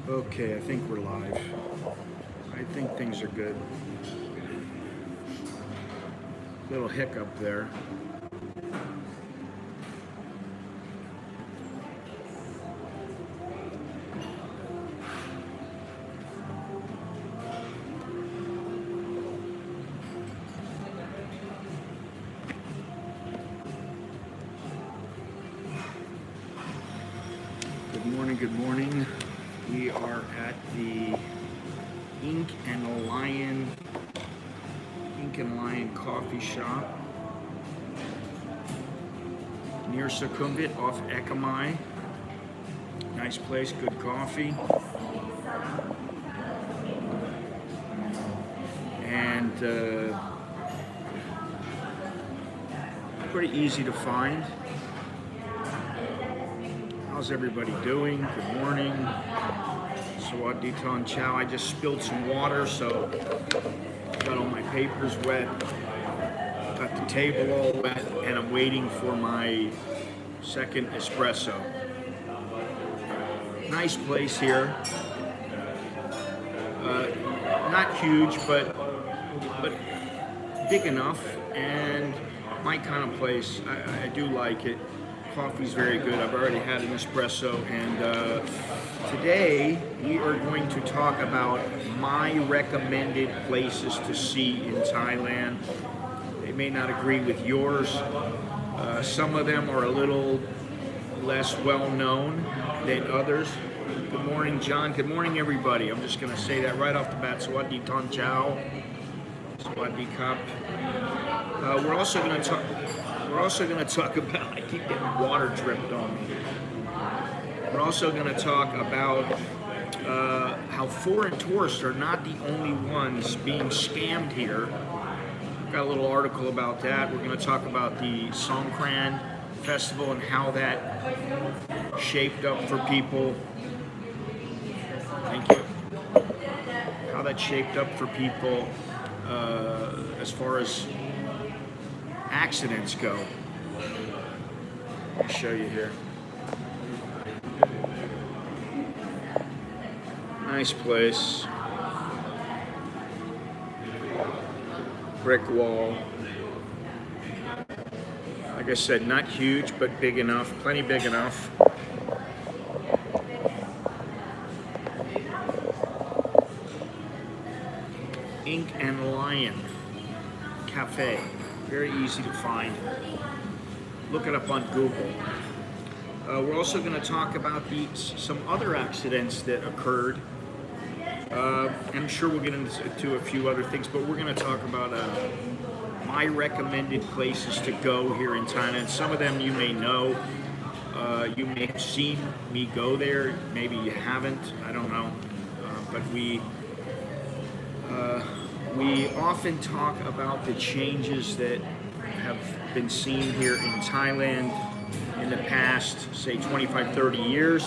Okay, I think we're live. I think things are good. Little hiccup there. Good morning, good morning. We are at the Ink and Lion coffee shop near Sukhumvit off Ekamai. Nice place, good coffee. And pretty easy to find. How's everybody doing? Good morning. Sawaditon Chow. I just spilled some water, so got all my papers wet. Got the table all wet, and I'm waiting for my second espresso. Nice place here. Not huge, but big enough, and my kind of place. I do like it. Coffee's very good. I've already had an espresso, and today we are going to talk about my recommended places to see in Thailand. They may not agree with yours. Some of them are a little less well known than others. Good morning, John. Good morning, everybody. I'm just going to say that right off the bat. Sawadi Ton Chow. Sawadi Cup. We're also going to talk about, I keep getting water dripped on me. We're also going to talk about how foreign tourists are not the only ones being scammed here. Got a little article about that. We're going to talk about the Songkran festival and how that shaped up for people. Thank you. How that shaped up for people as far as accidents go. I'll show you here. Nice place. Brick wall. Like I said, not huge, but big enough. Plenty big enough. Ink and Lion Cafe. Very easy to find. Look it up on Google. We're also going to talk about some other accidents that occurred. I'm sure we'll get into a few other things, but we're going to talk about my recommended places to go here in Thailand. Some of them you may know. You may have seen me go there. Maybe you haven't. I don't know. But we often talk about the changes that have been seen here in Thailand in the past, say 25, 30 years.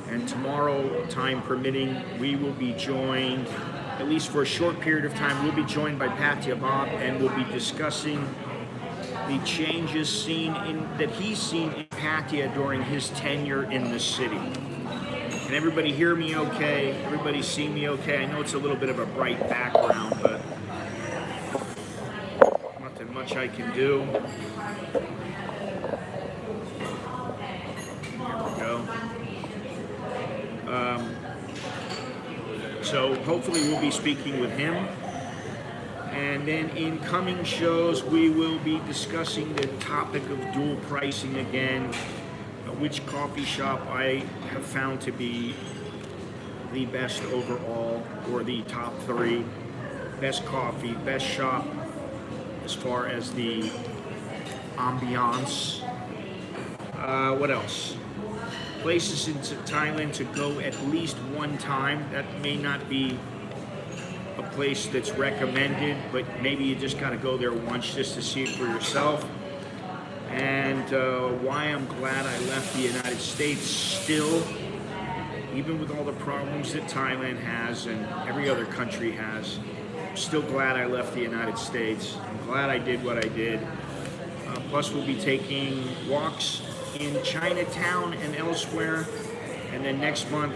And tomorrow, time permitting, we will be joined, at least for a short period of time, we'll be joined by Patia Bob, and we'll be discussing the changes that he's seen in Patia during his tenure in the city. Can everybody hear me okay? Everybody see me okay? I know it's a little bit of a bright background, but nothing much I can do. There we go. So hopefully we'll be speaking with him. And then in coming shows, we will be discussing the topic of dual pricing again. Which coffee shop I have found to be the best overall, or the top 3 best coffee, best shop as far as the ambiance. What else? Places in Thailand to go at least one time. That may not be a place that's recommended, but maybe you just gotta go there once just to see it for yourself. And why I'm glad I left the United States still, even with all the problems that Thailand has and every other country has. I'm still glad I left the United States. I'm glad I did what I did. Plus we'll be taking walks in Chinatown and elsewhere. And then next month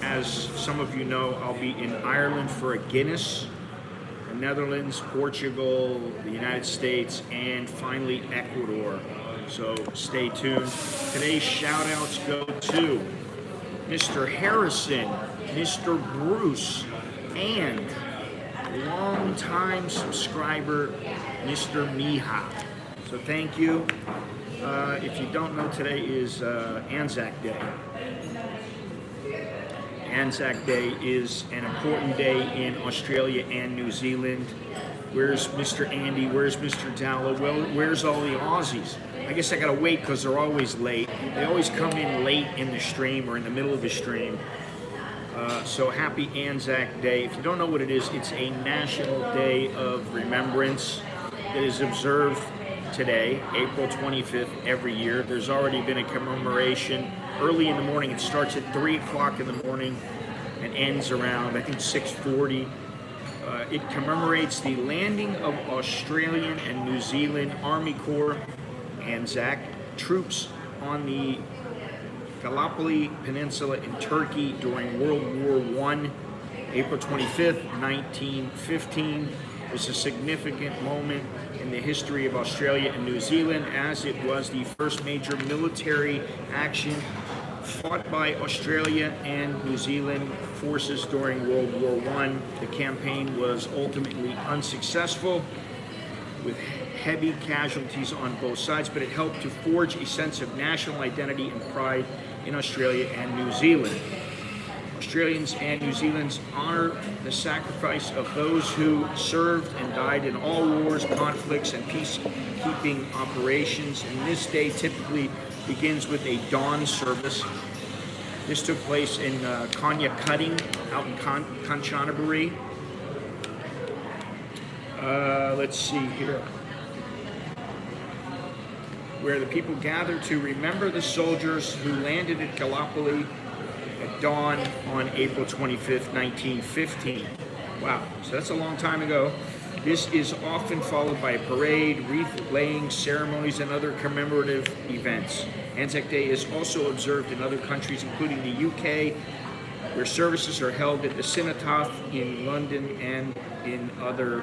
as some of you know, I'll be in Ireland for a Guinness, the Netherlands, Portugal, the United States, and finally Ecuador. So stay tuned. Today's shout outs go to Mr. Harrison, Mr. Bruce, and longtime subscriber, Mr. Miha. So thank you. If you don't know, today is Anzac Day. Anzac Day is an important day in Australia and New Zealand. Where's Mr. Andy? Where's Mr. Dalla? Well, where's all the Aussies? I guess I gotta wait because they're always late. They always come in late in the stream or in the middle of the stream. So happy Anzac Day. If you don't know what it is, it's a national day of remembrance that is observed today, April 25th, every year. There's already been a commemoration early in the morning. It starts at 3 o'clock in the morning and ends around, I think, 6:40. It commemorates the landing of Australian and New Zealand Army Corps Anzac troops on the Gallipoli Peninsula in Turkey during World War I, April 25th, 1915. It's a significant moment in the history of Australia and New Zealand, as it was the first major military action fought by Australia and New Zealand forces during World War I. The campaign was ultimately unsuccessful, with heavy casualties on both sides, but it helped to forge a sense of national identity and pride in Australia and New Zealand. Australians and New Zealanders honor the sacrifice of those who served and died in all wars, conflicts, and peacekeeping operations. And this day typically begins with a dawn service. This took place in Konya Cutting out in Kanchanaburi. Let's see here. Where the people gathered to remember the soldiers who landed at Gallipoli at dawn on April 25th, 1915. Wow, so that's a long time ago. This is often followed by a parade, wreath-laying ceremonies, and other commemorative events. Anzac Day is also observed in other countries, including the UK, where services are held at the Cenotaph in London and in other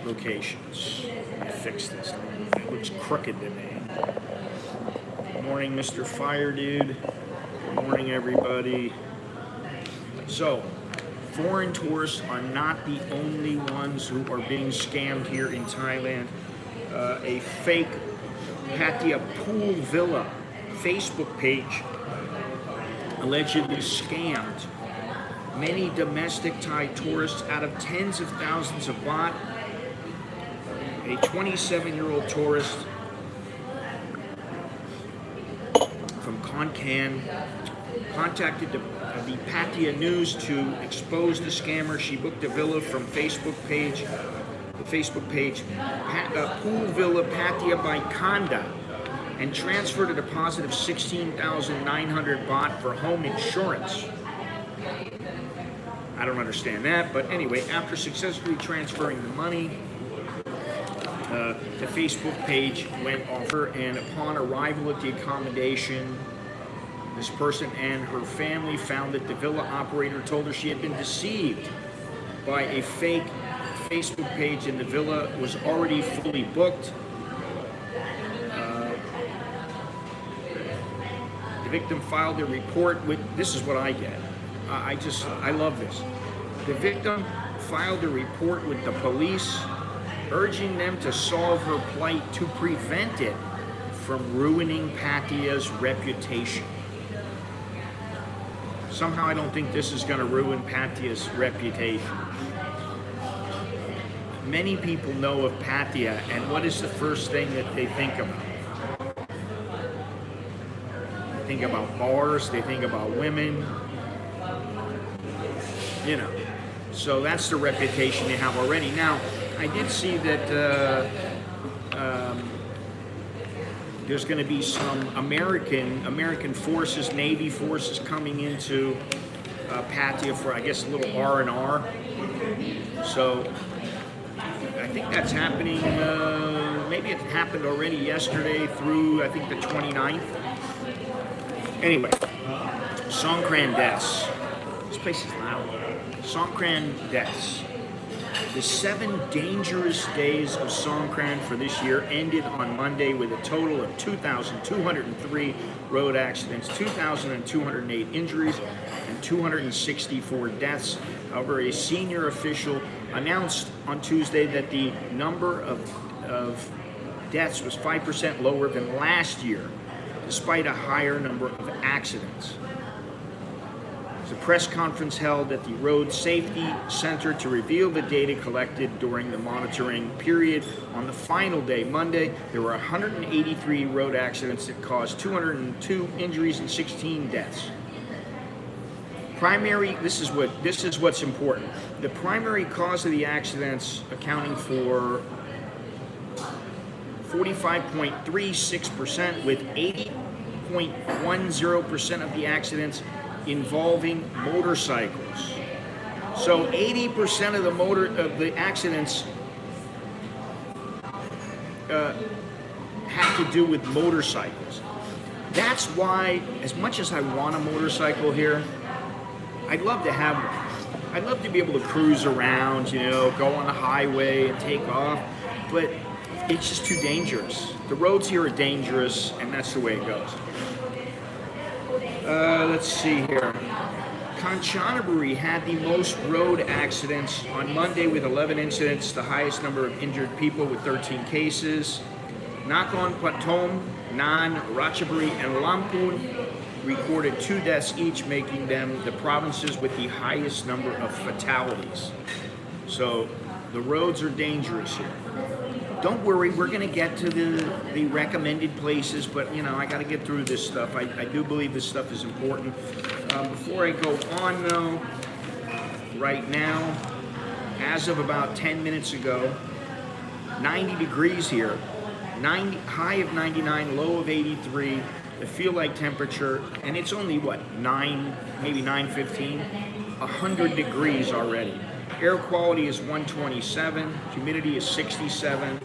locations. Let me fix this. It looks crooked to me. Good morning, Mr. Fire Dude. Good morning, everybody. So, foreign tourists are not the only ones who are being scammed here in Thailand. A fake Pattaya pool villa Facebook page allegedly scammed many domestic Thai tourists out of tens of thousands of baht. A 27-year-old tourist from Konkan contacted the Pattaya News to expose the scammer. She booked a villa from the Facebook page, Pool Villa Pattaya by Kanda, and transferred a deposit of 16,900 baht for home insurance. I don't understand that, but anyway, after successfully transferring the money, the Facebook page went off her, and upon arrival at the accommodation, this person and her family found that the villa operator told her she had been deceived by a fake Facebook page, and the villa was already fully booked. The victim filed a report with, this is what I get. I love this. The victim filed a report with the police, urging them to solve her plight to prevent it from ruining Pattaya's reputation. Somehow I don't think this is going to ruin Pattaya's reputation. Many people know of Pattaya, and what is the first thing that they think about? They think about bars, they think about women, you know. So that's the reputation they have already. Now, I did see that there's going to be some American forces, Navy forces coming into Pattaya for, I guess, a little R&R. So I think that's happening. Maybe it happened already yesterday through, I think, the 29th. Anyway, Songkran deaths. This place is loud. Songkran deaths. The 7 dangerous days of Songkran for this year ended on Monday with a total of 2,203 road accidents, 2,208 injuries, and 264 deaths. However, a senior official announced on Tuesday that the number of deaths was 5% lower than last year, despite a higher number of accidents. The press conference held at the Road Safety Center to reveal the data collected during the monitoring period. On the final day, Monday, there were 183 road accidents that caused 202 injuries and 16 deaths. This is what's important. The primary cause of the accidents accounting for 45.36%, with 80.10% of the accidents involving motorcycles. So 80% of the accidents have to do with motorcycles. That's why, as much as I want a motorcycle here, I'd love to have one. I'd love to be able to cruise around, go on the highway and take off, but it's just too dangerous. The roads here are dangerous, and that's the way it goes. Let's see here. Kanchanaburi had the most road accidents on Monday with 11 incidents, the highest number of injured people with 13 cases. Nakhon Pathom, Nan, Ratchaburi, and Lamphun recorded 2 deaths each, making them the provinces with the highest number of fatalities. So the roads are dangerous here. Don't worry, we're going to get to the recommended places, but I got to get through this stuff. I do believe this stuff is important. Before I go on though, right now, as of about 10 minutes ago, 90 degrees here, high of 99, low of 83, the feel like temperature, and it's only maybe 9:15, 100 degrees already. Air quality is 127, humidity is 67.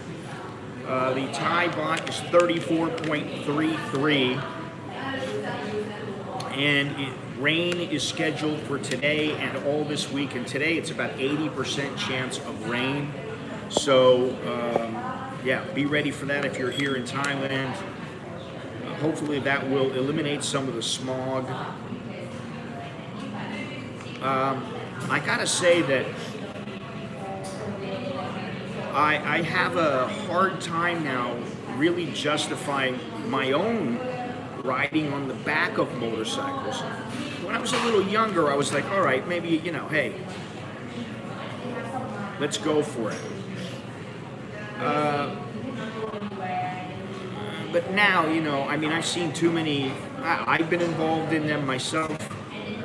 The Thai baht is 34.33, and rain is scheduled for today and all this week. And today it's about 80% chance of rain. So be ready for that if you're here in Thailand. Hopefully that will eliminate some of the smog. I gotta say that I have a hard time now really justifying my own riding on the back of motorcycles. When I was a little younger, I was like, all right, maybe, hey, let's go for it. But now, I've seen too many, I've been involved in them myself.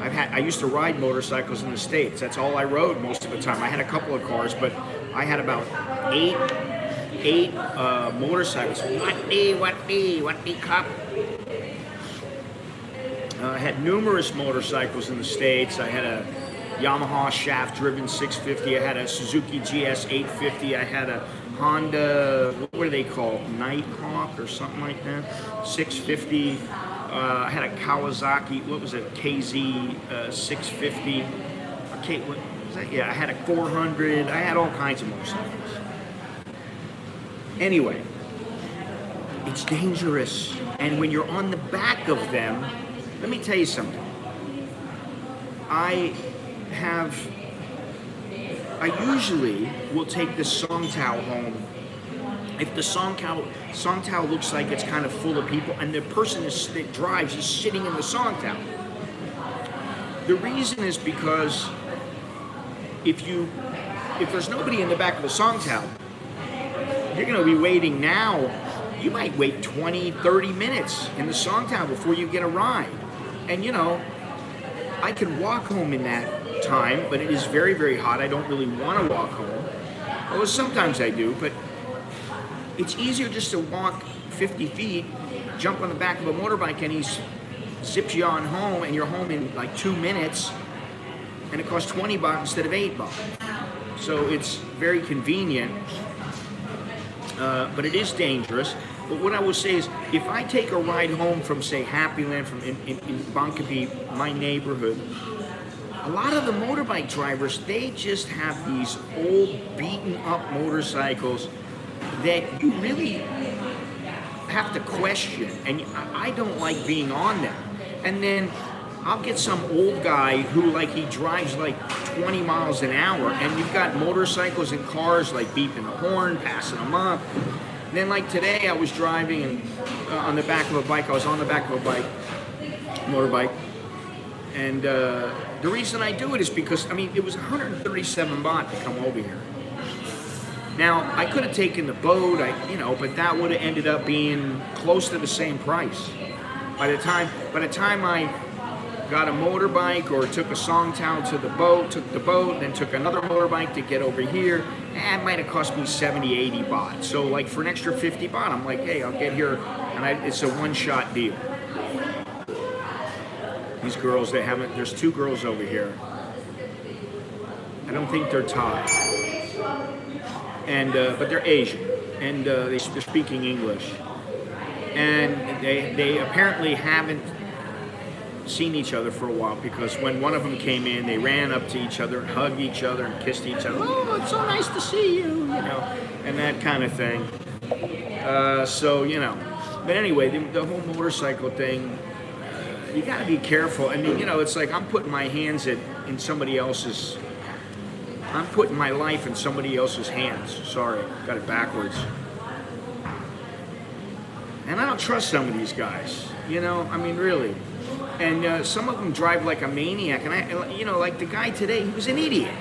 I used to ride motorcycles in the States. That's all I rode most of the time. I had a couple of cars, but I had about eight motorcycles. What the cup? I had numerous motorcycles in the States. I had a Yamaha shaft-driven 650. I had a Suzuki GS 850. I had a Honda, what are they called? Nighthawk or something like that? 650. I had a Kawasaki, what was it? KZ 650. Okay, what was that? Yeah, I had a 400. I had all kinds of motorcycles. Anyway, it's dangerous. And when you're on the back of them, let me tell you something. I usually will take the song towel home if the song towel looks like it's kind of full of people and the person that drives is sitting in the song towel. The reason is because if there's nobody in the back of the song towel, you're going to be waiting now. You might wait 20, 30 minutes in the song towel before you get a ride. And I can walk home in that time, but it is very, very hot. I don't really want to walk home. Although sometimes I do, but it's easier just to walk 50 feet, jump on the back of a motorbike, and he zips you on home, and you're home in like 2 minutes, and it costs 20 baht instead of 8 baht. So it's very convenient, but it is dangerous. But what I will say is, if I take a ride home from, say, Happy Land, from in Bangkapi, my neighborhood, a lot of the motorbike drivers, they just have these old beaten up motorcycles that you really have to question, and I don't like being on them. And then I'll get some old guy who he drives 20 miles an hour, and you've got motorcycles and cars beeping the horn, passing them up. Then today I was driving and on the back of a bike, I was on the back of a motorbike, and the reason I do it is because, it was 137 baht to come over here. Now, I could have taken the boat, but that would have ended up being close to the same price. By the time I got a motorbike or took a Songtao to the boat, took the boat, then took another motorbike to get over here, it might have cost me 70, 80 baht. So for an extra 50 baht, I'm like, hey, I'll get here, and it's a one-shot deal. These girls, there's two girls over here. I don't think they're Thai. But they're Asian, and they're speaking English. And they apparently haven't seen each other for a while, because when one of them came in, they ran up to each other and hugged each other and kissed each other. Oh, it's so nice to see you, and that kind of thing. But anyway, the whole motorcycle thing, you got to be careful. It's I'm putting my hands in somebody else's. I'm putting my life in somebody else's hands. Sorry, got it backwards. And I don't trust some of these guys, really. And some of them drive like a maniac. And like the guy today, he was an idiot.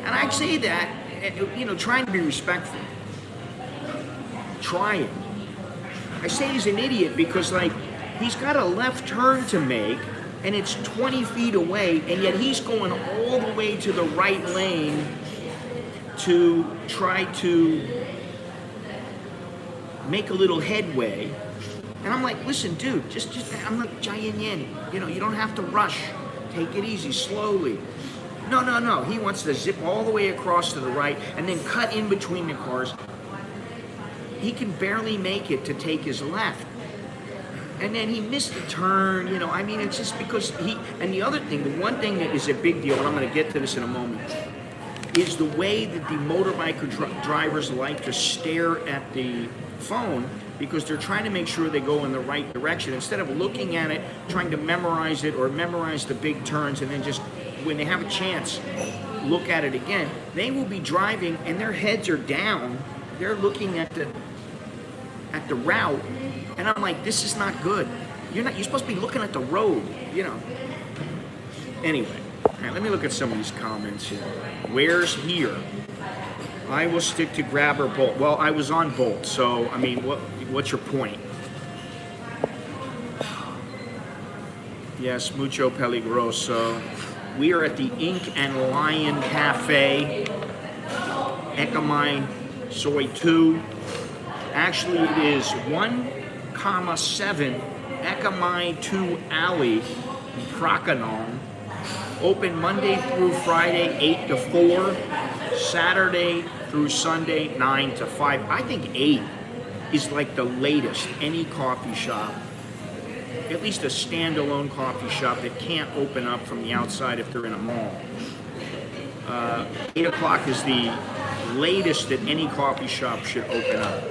And I say that, trying to be respectful. Trying. I say he's an idiot because, he's got a left turn to make, and it's 20 feet away, and yet he's going all the way to the right lane to try to make a little headway. And I'm like, listen, dude, I'm like, Jayan Yen, you don't have to rush. Take it easy, slowly. No. He wants to zip all the way across to the right and then cut in between the cars. He can barely make it to take his left. And then he missed a turn, it's just because and the other thing, the one thing that is a big deal, and I'm going to get to this in a moment, is the way that the motorbike drivers like to stare at the phone, because they're trying to make sure they go in the right direction instead of looking at it, trying to memorize it or memorize the big turns, and then just when they have a chance, look at it again. They will be driving and their heads are down. They're looking at the route, and I'm like, this is not good. You're supposed to be looking at the road, Anyway, all right, let me look at some of these comments here. Where's here? I will stick to grab or bolt. Well, I was on bolt, so what's your point? Yes, mucho peligroso. We are at the Ink and Lion Cafe, Ekamai Soy 2. Actually, it is 1,7 Ekamai 2 Alley, Prakanong. Open Monday through Friday, 8 to 4. Saturday through Sunday, 9 to 5. I think 8 is the latest any coffee shop, at least a standalone coffee shop that can't open up from the outside if they're in a mall. 8 o'clock is the latest that any coffee shop should open up.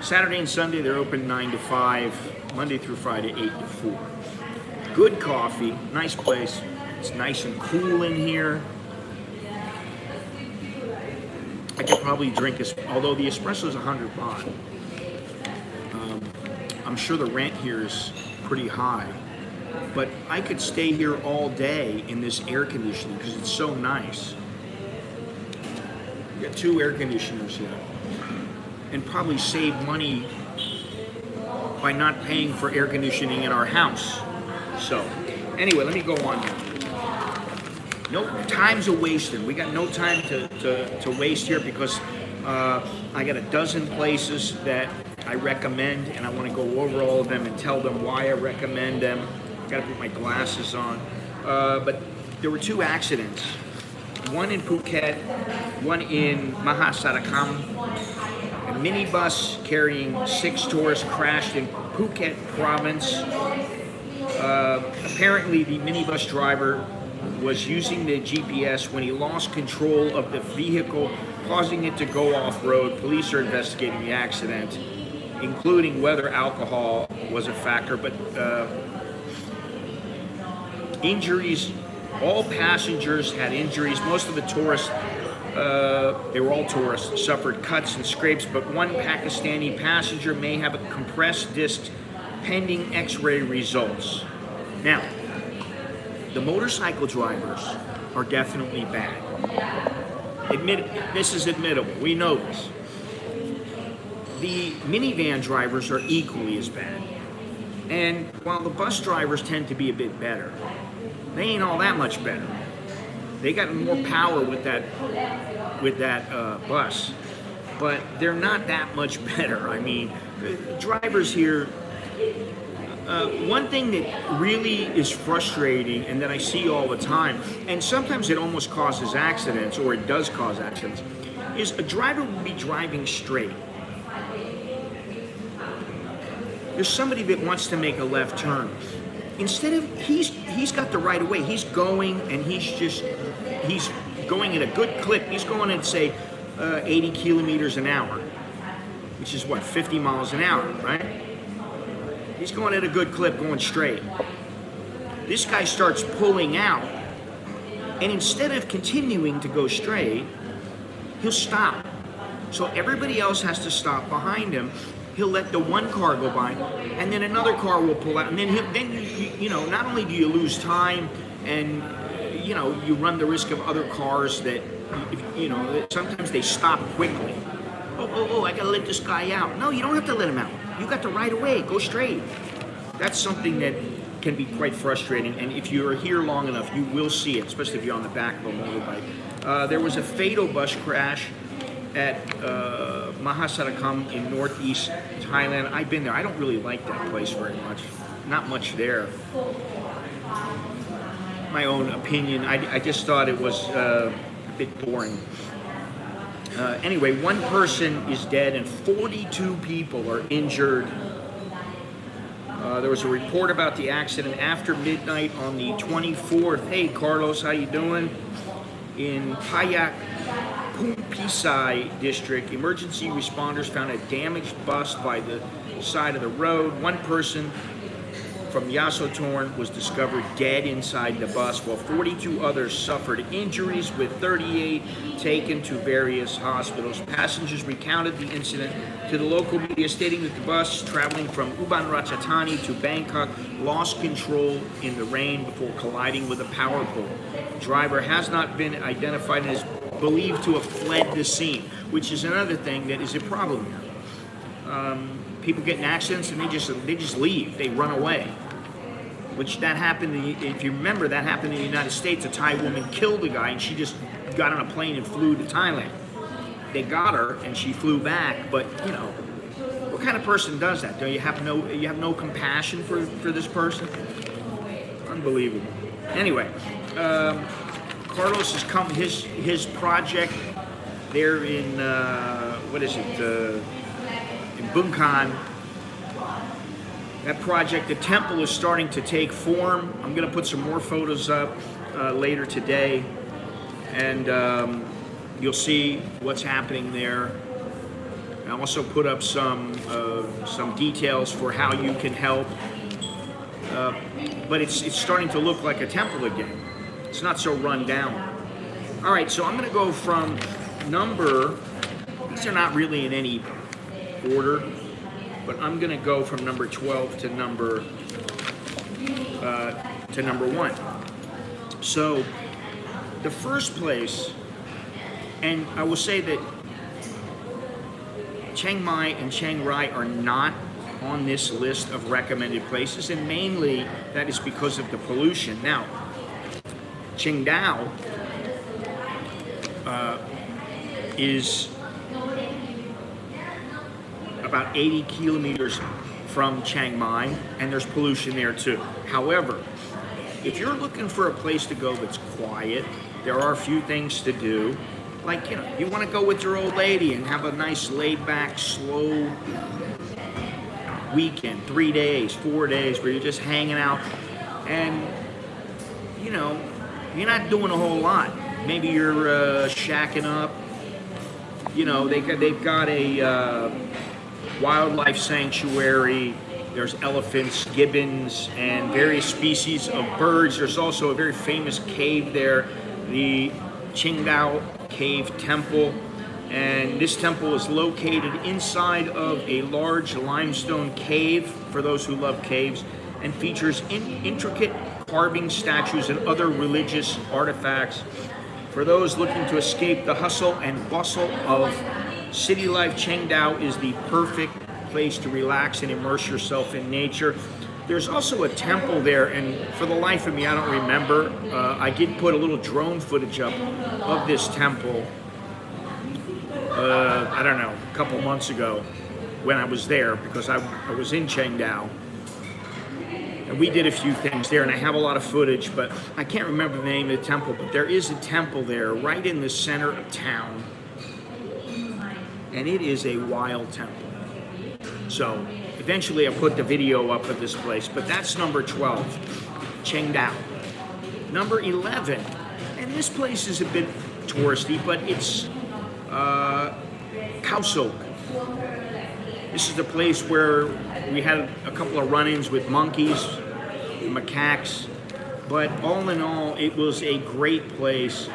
Saturday and Sunday, they're open 9 to 5. Monday through Friday, 8 to 4. Good coffee, nice place. It's nice and cool in here. I could probably drink this, although the espresso is 100 baht. I'm sure the rent here is pretty high, but I could stay here all day in this air conditioning because it's so nice. We got 2 air conditioners here, and probably save money by not paying for air conditioning in our house. So, anyway, let me go on now. No time's a wasting. We got no time to waste here because I got a dozen places that I recommend, and I want to go over all of them and tell them why I recommend them. Got to put my glasses on. But there were 2 accidents. One in Phuket, one in Mahasarakam, and minibus carrying 6 tourists crashed in Phuket province. Apparently, the minibus driver was using the GPS when he lost control of the vehicle, causing it to go off-road. Police are investigating the accident, including whether alcohol was a factor, but injuries, all passengers had injuries. Most of the tourists, they were all tourists, suffered cuts and scrapes, but one Pakistani passenger may have a compressed disc pending x-ray results. Now, the motorcycle drivers are definitely bad. This is admittable, we know this. The minivan drivers are equally as bad. And while the bus drivers tend to be a bit better, they ain't all that much better. They got more power with that bus, but they're not that much better. I mean, drivers here, one thing that really is frustrating and that I see all the time, and sometimes it almost causes accidents, or it does cause accidents, is a driver will be driving straight. There's somebody that wants to make a left turn. Instead of, he's got the right of way. He's going and he's going at a good clip. He's going at, say, 80 kilometers an hour, which is what, 50 miles an hour, right? He's going at a good clip, going straight. This guy starts pulling out, and instead of continuing to go straight, he'll stop. So everybody else has to stop behind him. He'll let the one car go by, and then another car will pull out, and then you know, not only do you lose time, and you know, you run the risk of other cars that, you know, sometimes they stop quickly. Oh, I gotta let this guy out. No, you don't have to let him out. You got the right of way, go straight. That's something that can be quite frustrating, and if you're here long enough, you will see it, especially if you're on the back of a motorbike. There was a fatal bus crash at Mahasarakam in northeast Thailand. I've been there. I don't really like that place very much. Not much there. My own opinion. I just thought it was a bit boring. Anyway, one person is dead and 42 people are injured. There was a report about the accident after midnight on the 24th. Hey, Carlos, how you doing? In Payak Pisai district, emergency responders found a damaged bus by the side of the road. One person from Yasothorn was discovered dead inside the bus, while 42 others suffered injuries, with 38 taken to various hospitals. Passengers recounted the incident to the local media, stating that the bus traveling from Ubon Ratchathani to Bangkok lost control in the rain before colliding with a power pole. Driver has not been identified and is believed to have fled the scene, which is another thing that is a problem here. People get in accidents and they just leave. They run away. Which that happened, if you remember, that happened in the United States. A Thai woman killed a guy and she just got on a plane and flew to Thailand. They got her and she flew back, but you know, what kind of person does that? Do you have no compassion for this person? Unbelievable. Anyway, Carlos has come, his project there in, in Bangkok. That project, the temple, is starting to take form. I'm going to put some more photos up later today, and you'll see what's happening there. I also put up some details for how you can help, but it's starting to look like a temple again. It's not so run down. All right, so I'm going to go from number. These are not really in any order, but I'm going to go from number 12 to number 1. So the first place, and I will say that Chiang Mai and Chiang Rai are not on this list of recommended places, and mainly that is because of the pollution. Now, Qingdao is about 80 kilometers from Chiang Mai, and there's pollution there too. However, if you're looking for a place to go that's quiet, there are a few things to do. like, you want to go with your old lady and have a nice laid back, slow weekend, 3 days, 4 days, where you're just hanging out and, you're not doing a whole lot. Maybe you're shacking up. They've got a wildlife sanctuary. There's elephants, gibbons, and various species of birds. There's also a very famous cave there, the Qingdao Cave Temple. And this temple is located inside of a large limestone cave, for those who love caves, and features intricate carving, statues, and other religious artifacts. For those looking to escape the hustle and bustle of city life, Qingdao is the perfect place to relax and immerse yourself in nature. There's also a temple there, and for the life of me, I don't remember. I did put a little drone footage up of this temple, I don't know, a couple months ago when I was there, because I was in Qingdao. And we did a few things there, and I have a lot of footage, but I can't remember the name of the temple. But there is a temple there right in the center of town, and it is a wild temple. So eventually I'll put the video up of this place, but that's number 12, Qingdao. Number 11, and this place is a bit touristy, but it's CASHAPP. This is the place where we had a couple of run-ins with monkeys, macaques, but all in all, it was a great place.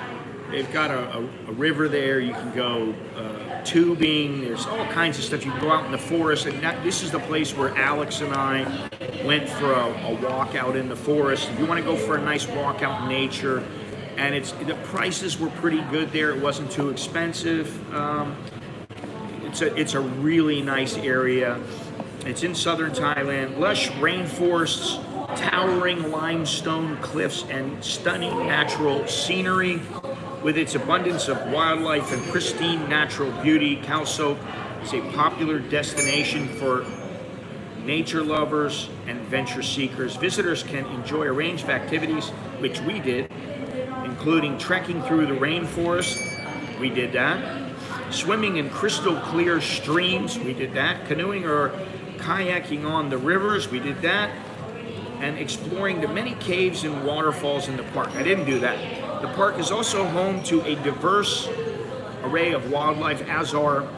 They've got a river there. You can go tubing. There's all kinds of stuff. You can go out in the forest. And this is the place where Alex and I went for a walk out in the forest. If you want to go for a nice walk out in nature, and the prices were pretty good there. It wasn't too expensive. It's a really nice area. It's in southern Thailand. Lush rainforests, towering limestone cliffs, and stunning natural scenery. With its abundance of wildlife and pristine natural beauty, CASHAPP is a popular destination for nature lovers and adventure seekers. Visitors can enjoy a range of activities, which we did, including trekking through the rainforest. We did that. Swimming in crystal clear streams. We did that. Canoeing or kayaking on the rivers. We did that. And exploring the many caves and waterfalls in the park. I didn't do that. The park is also home to a diverse array of wildlife, as are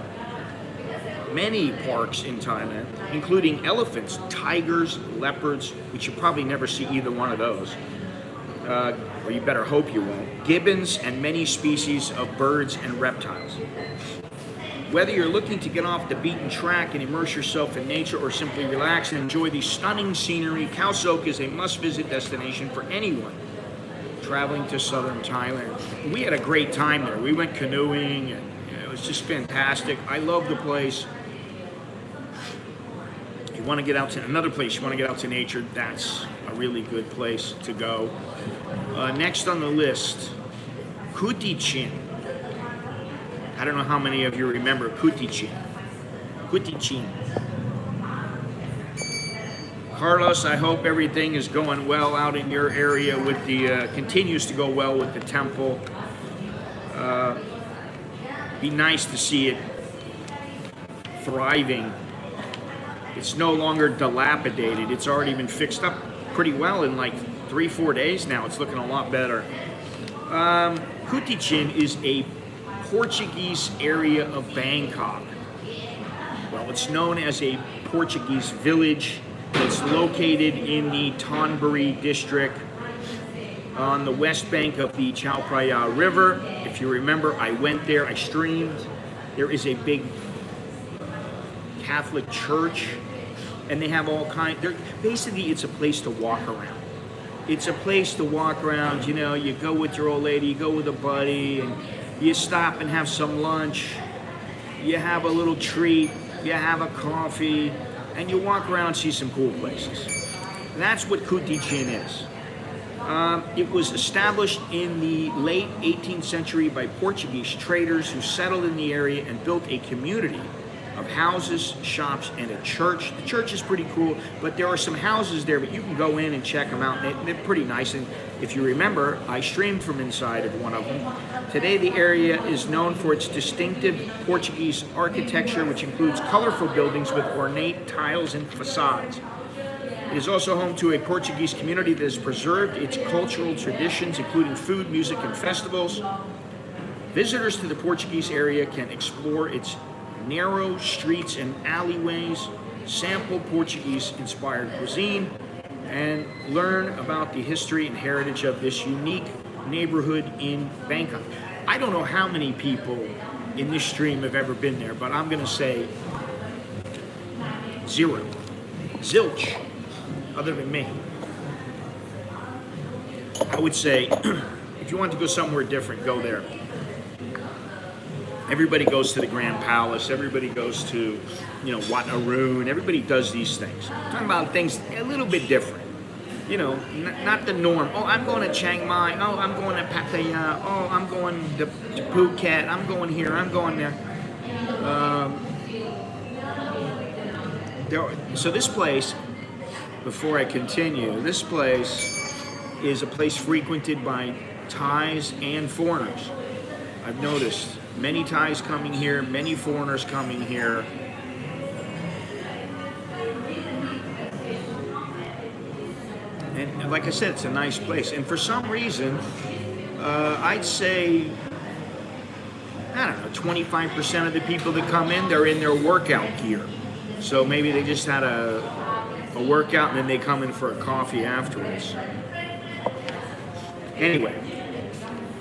many parks in Thailand, including elephants, tigers, leopards, which you probably never see either one of those, or you better hope you won't, gibbons, and many species of birds and reptiles. Whether you're looking to get off the beaten track and immerse yourself in nature, or simply relax and enjoy the stunning scenery, CASHAPP is a must-visit destination for anyone traveling to southern Thailand. We had a great time there. We went canoeing, and it was just fantastic. I love the place. You want to get out to another place, you want to get out to nature, that's a really good place to go. Next on the list, Kutichin. I don't know how many of you remember Kutichin. Kutichin. Carlos, I hope everything is going well out in your area with the, continues to go well with the temple. Be nice to see it thriving. It's no longer dilapidated. It's already been fixed up pretty well in like 3-4 days now. It's looking a lot better. Kutichin is a Portuguese area of Bangkok. Well, it's known as a Portuguese village. It's located in the Thonburi district on the west bank of the Chao Phraya River. If you remember, I went there, I streamed. There is a big Catholic church, and they have all kinds. Basically, it's a place to walk around. It's a place to walk around. You know, you go with your old lady, you go with a buddy, and you stop and have some lunch. You have a little treat. You have a coffee, and you walk around and see some cool places. That's what Kutichin is. It was established in the late 18th century by Portuguese traders who settled in the area and built a community of houses, shops, and a church. The church is pretty cool, but there are some houses there, but you can go in and check them out. They're pretty nice, and if you remember, I streamed from inside of one of them. Today, the area is known for its distinctive Portuguese architecture, which includes colorful buildings with ornate tiles and facades. It is also home to a Portuguese community that has preserved its cultural traditions, including food, music, and festivals. Visitors to the Portuguese area can explore its narrow streets and alleyways, sample Portuguese-inspired cuisine, and learn about the history and heritage of this unique neighborhood in Bangkok. I don't know how many people in this stream have ever been there, but I'm going to say zero. Zilch, other than me. I would say, if you want to go somewhere different, go there. Everybody goes to the Grand Palace. Everybody goes to, Wat Arun. Everybody does these things. I'm talking about things a little bit different. Not the norm. Oh, I'm going to Chiang Mai. Oh, I'm going to Pattaya. Oh, I'm going to Phuket. I'm going here. I'm going there. So this place, before I continue, this place is a place frequented by Thais and foreigners. I've noticed many Thais coming here, many foreigners coming here. And like I said, it's a nice place. And for some reason, I'd say, 25% of the people that come in, they're in their workout gear. So maybe they just had a workout and then they come in for a coffee afterwards. Anyway,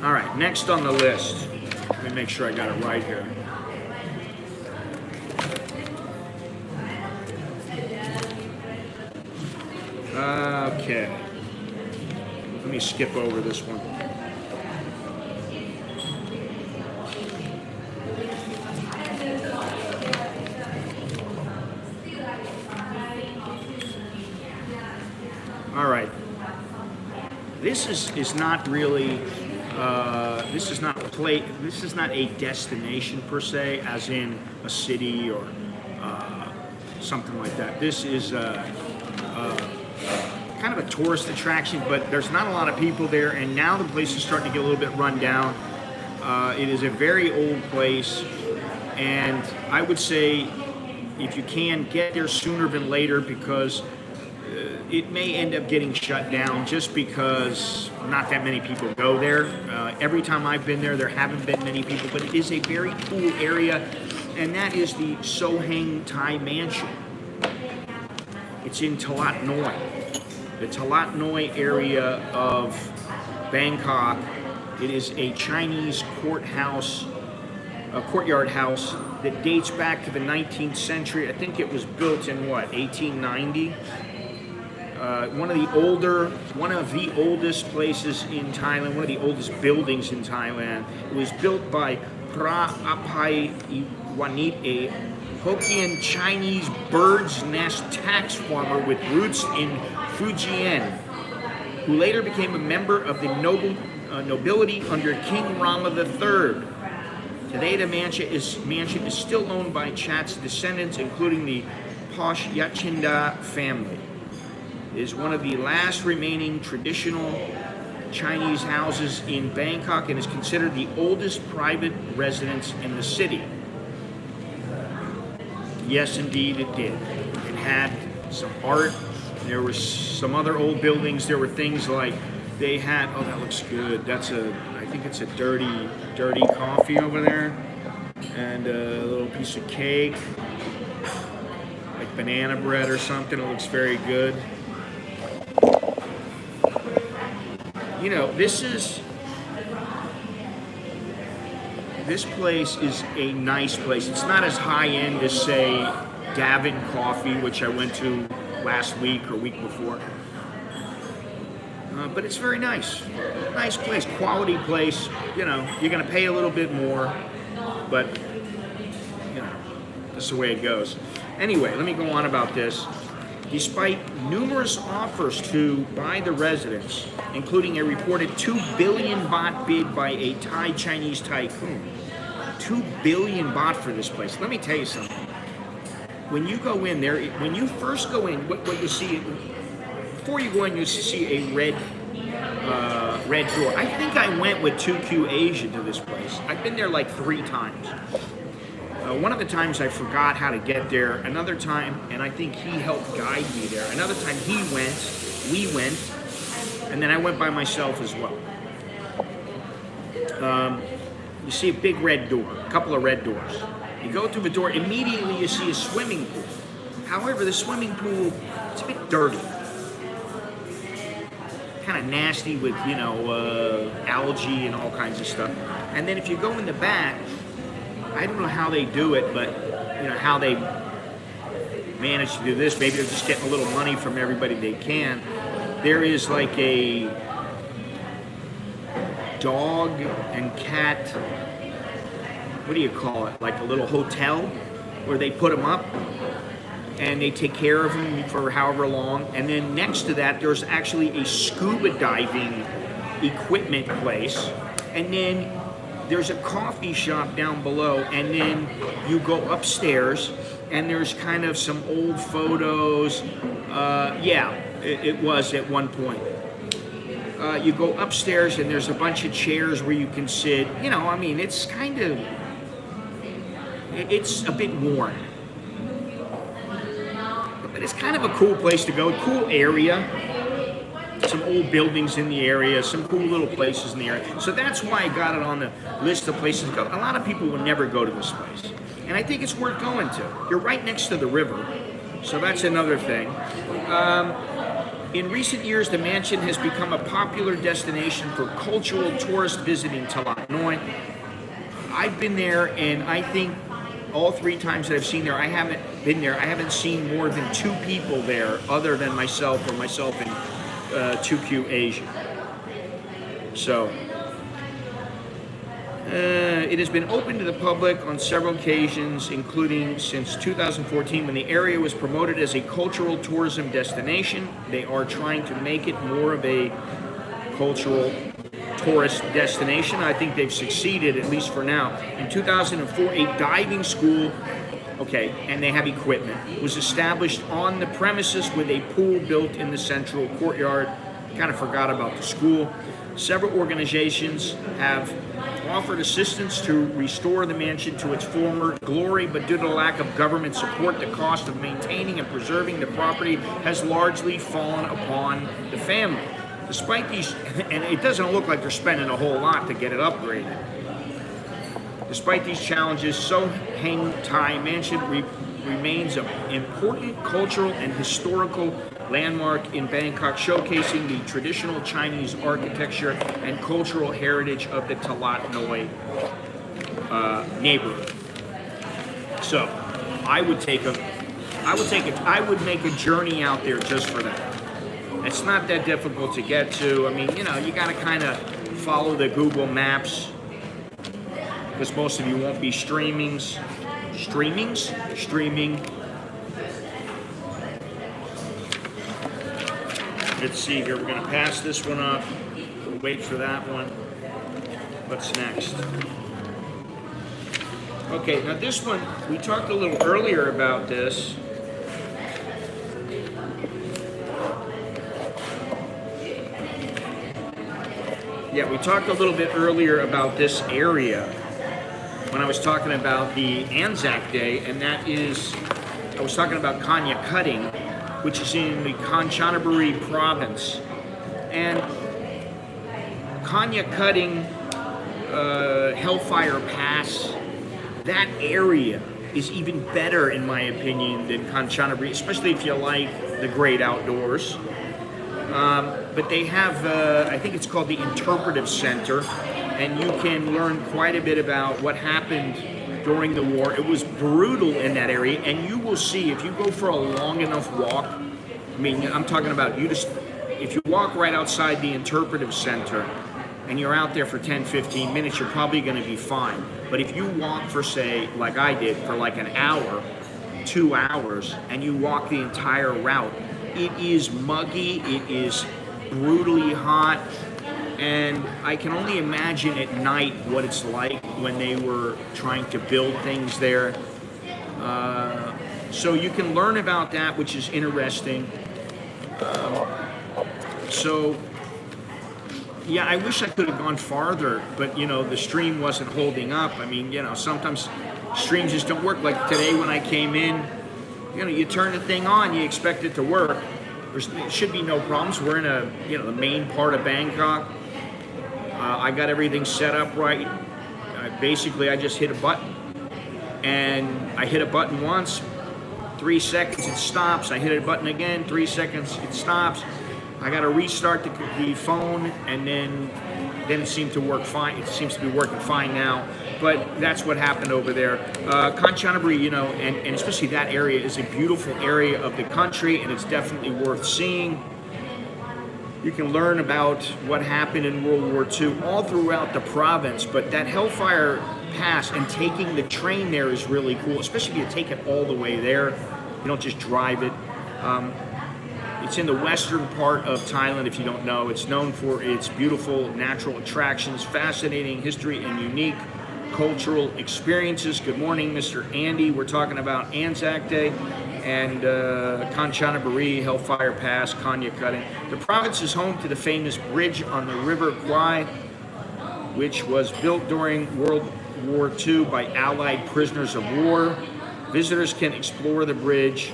all right, next on the list. Let me make sure I got it right here. Okay. Let me skip over this one. All right. This is not really. This is not a destination per se, as in a city or something like that. This is kind of a tourist attraction, but there's not a lot of people there, and now the place is starting to get a little bit run down. It is a very old place, and I would say if you can, get there sooner than later, because it may end up getting shut down just because not that many people go there. Every time I've been there haven't been many people, but it is a very cool area, and that is the Sohang Thai Mansion. It's in Talat Noi. The Talat Noi area of Bangkok. It is a Chinese courtyard house that dates back to the 19th century. I think it was built in 1890? One of the oldest places in Thailand, one of the oldest buildings in Thailand. It was built by Pra Apai Wanit, a Hokkien Chinese bird's nest tax farmer with roots in Fujian, who later became a member of the nobility under King Rama III. Today, the mansion is still owned by Chat's descendants, including the posh Yachinda family. It is one of the last remaining traditional Chinese houses in Bangkok and is considered the oldest private residence in the city. Yes, indeed, it did. It had some art. There were some other old buildings. There were things like they had. Oh, that looks good. I think it's a dirty coffee over there, and a little piece of cake, like banana bread or something. It looks very good. This place is a nice place. It's not as high-end as, say, Davin Coffee, which I went to last week or week before. But it's very nice. Nice place, quality place. You're going to pay a little bit more, but, that's the way it goes. Anyway, let me go on about this. Despite numerous offers to buy the residence, including a reported 2 billion baht bid by a Thai-Chinese tycoon. 2 billion baht for this place. Let me tell you something. When you go in there, when you first go in, what you see, before you go in, you see a red red door. I think I went with 2Q Asia to this place. I've been there like 3 times. One of the times I forgot how to get there. Another time, and I think he helped guide me there. Another time he went, we went, and then I went by myself as well. You see a big red door, a couple of red doors. You go through the door, immediately you see a swimming pool. However, the swimming pool, it's a bit dirty. Kind of nasty with, you know, algae and all kinds of stuff. And then if you go in the back, I don't know how they do it, but, you know, how they manage to do this. Maybe they're just getting a little money from everybody they can. There is like a dog and cat, what do you call it? Like a little hotel where they put them up and they take care of them for however long. And then next to that, there's actually a scuba diving equipment place. And then there's a coffee shop down below. And then you go upstairs and there's kind of some old photos. It was at one point. You go upstairs and there's a bunch of chairs where you can sit. You know, I mean, it's kind of, it's a bit worn. But it's kind of a cool place to go, cool area. Some old buildings in the area, some cool little places in the area. So that's why I got it on the list of places to go. A lot of people will never go to this place. And I think it's worth going to. You're right next to the river. So that's another thing. In recent years, the mansion has become a popular destination for cultural tourists visiting Thailand. I've been there, and I think all 3 times that I've seen there, I haven't been there. I haven't seen more than 2 people there other than myself or myself and 2Q Asia. So, it has been open to the public on several occasions, including since 2014 when the area was promoted as a cultural tourism destination. They are trying to make it more of a cultural tourist destination. I think they've succeeded, at least for now. In 2004, a diving school, and they have equipment, was established on the premises with a pool built in the central courtyard. Kind of forgot about the school. Several organizations have offered assistance to restore the mansion to its former glory, but due to the lack of government support, the cost of maintaining and preserving the property has largely fallen upon the family. Despite these, and it doesn't look like they're spending a whole lot to get it upgraded. Despite these challenges, So Heng Thai Mansion remains an important cultural and historical landmark in Bangkok, showcasing the traditional Chinese architecture and cultural heritage of the Talat Noi neighborhood. So, I would make a journey out there just for that. It's not that difficult to get to. I mean, you know, you got to kind of follow the Google Maps, because most of you won't be streaming. Let's see here, we're going to pass this one up. We'll wait for that one. What's next? Okay, now this one, we talked a little earlier about this. Yeah, we talked a little bit earlier about this area when I was talking about the Anzac Day, and that is, I was talking about Kanya Cutting, which is in the Kanchanaburi province. And Kanya Cutting, Hellfire Pass, that area is even better, in my opinion, than Kanchanaburi, especially if you like the great outdoors. But they have, I think it's called the Interpretive Center, and you can learn quite a bit about what happened during the war. It was brutal in that area, and you will see if you go for a long enough walk. I mean, I'm talking about if you walk right outside the Interpretive Center and you're out there for 10, 15 minutes, you're probably going to be fine. But if you walk for, say, like I did, for like an hour, 2 hours, and you walk the entire route, it is muggy, it is brutally hot, and I can only imagine at night what it's like when they were trying to build things there. So you can learn about that, which is interesting. So Yeah, I wish I could have gone farther, but the stream wasn't holding up. I mean, sometimes streams just don't work. Like today when I came in, you turn the thing on, you expect it to work. There should be no problems. We're in the main part of Bangkok. I got everything set up right. Basically, I just hit a button, and I hit a button once, 3 seconds, it stops. I hit a button again, 3 seconds, it stops. I got to restart the phone, and then it seemed to work fine. It seems to be working fine now, but that's what happened over there. Kanchanaburi, and especially that area is a beautiful area of the country, and it's definitely worth seeing. You can learn about what happened in World War II all throughout the province, but that Hellfire Pass and taking the train there is really cool, especially if you take it all the way there. You don't just drive it. It's in the western part of Thailand, if you don't know. It's known for its beautiful natural attractions, fascinating history, and unique cultural experiences. Good morning, Mr. Andy. We're talking about Anzac Day and Kanchanaburi, Hellfire Pass, Konya Cutting. The province is home to the famous bridge on the River Kwai, which was built during World War II by Allied prisoners of war. Visitors can explore the bridge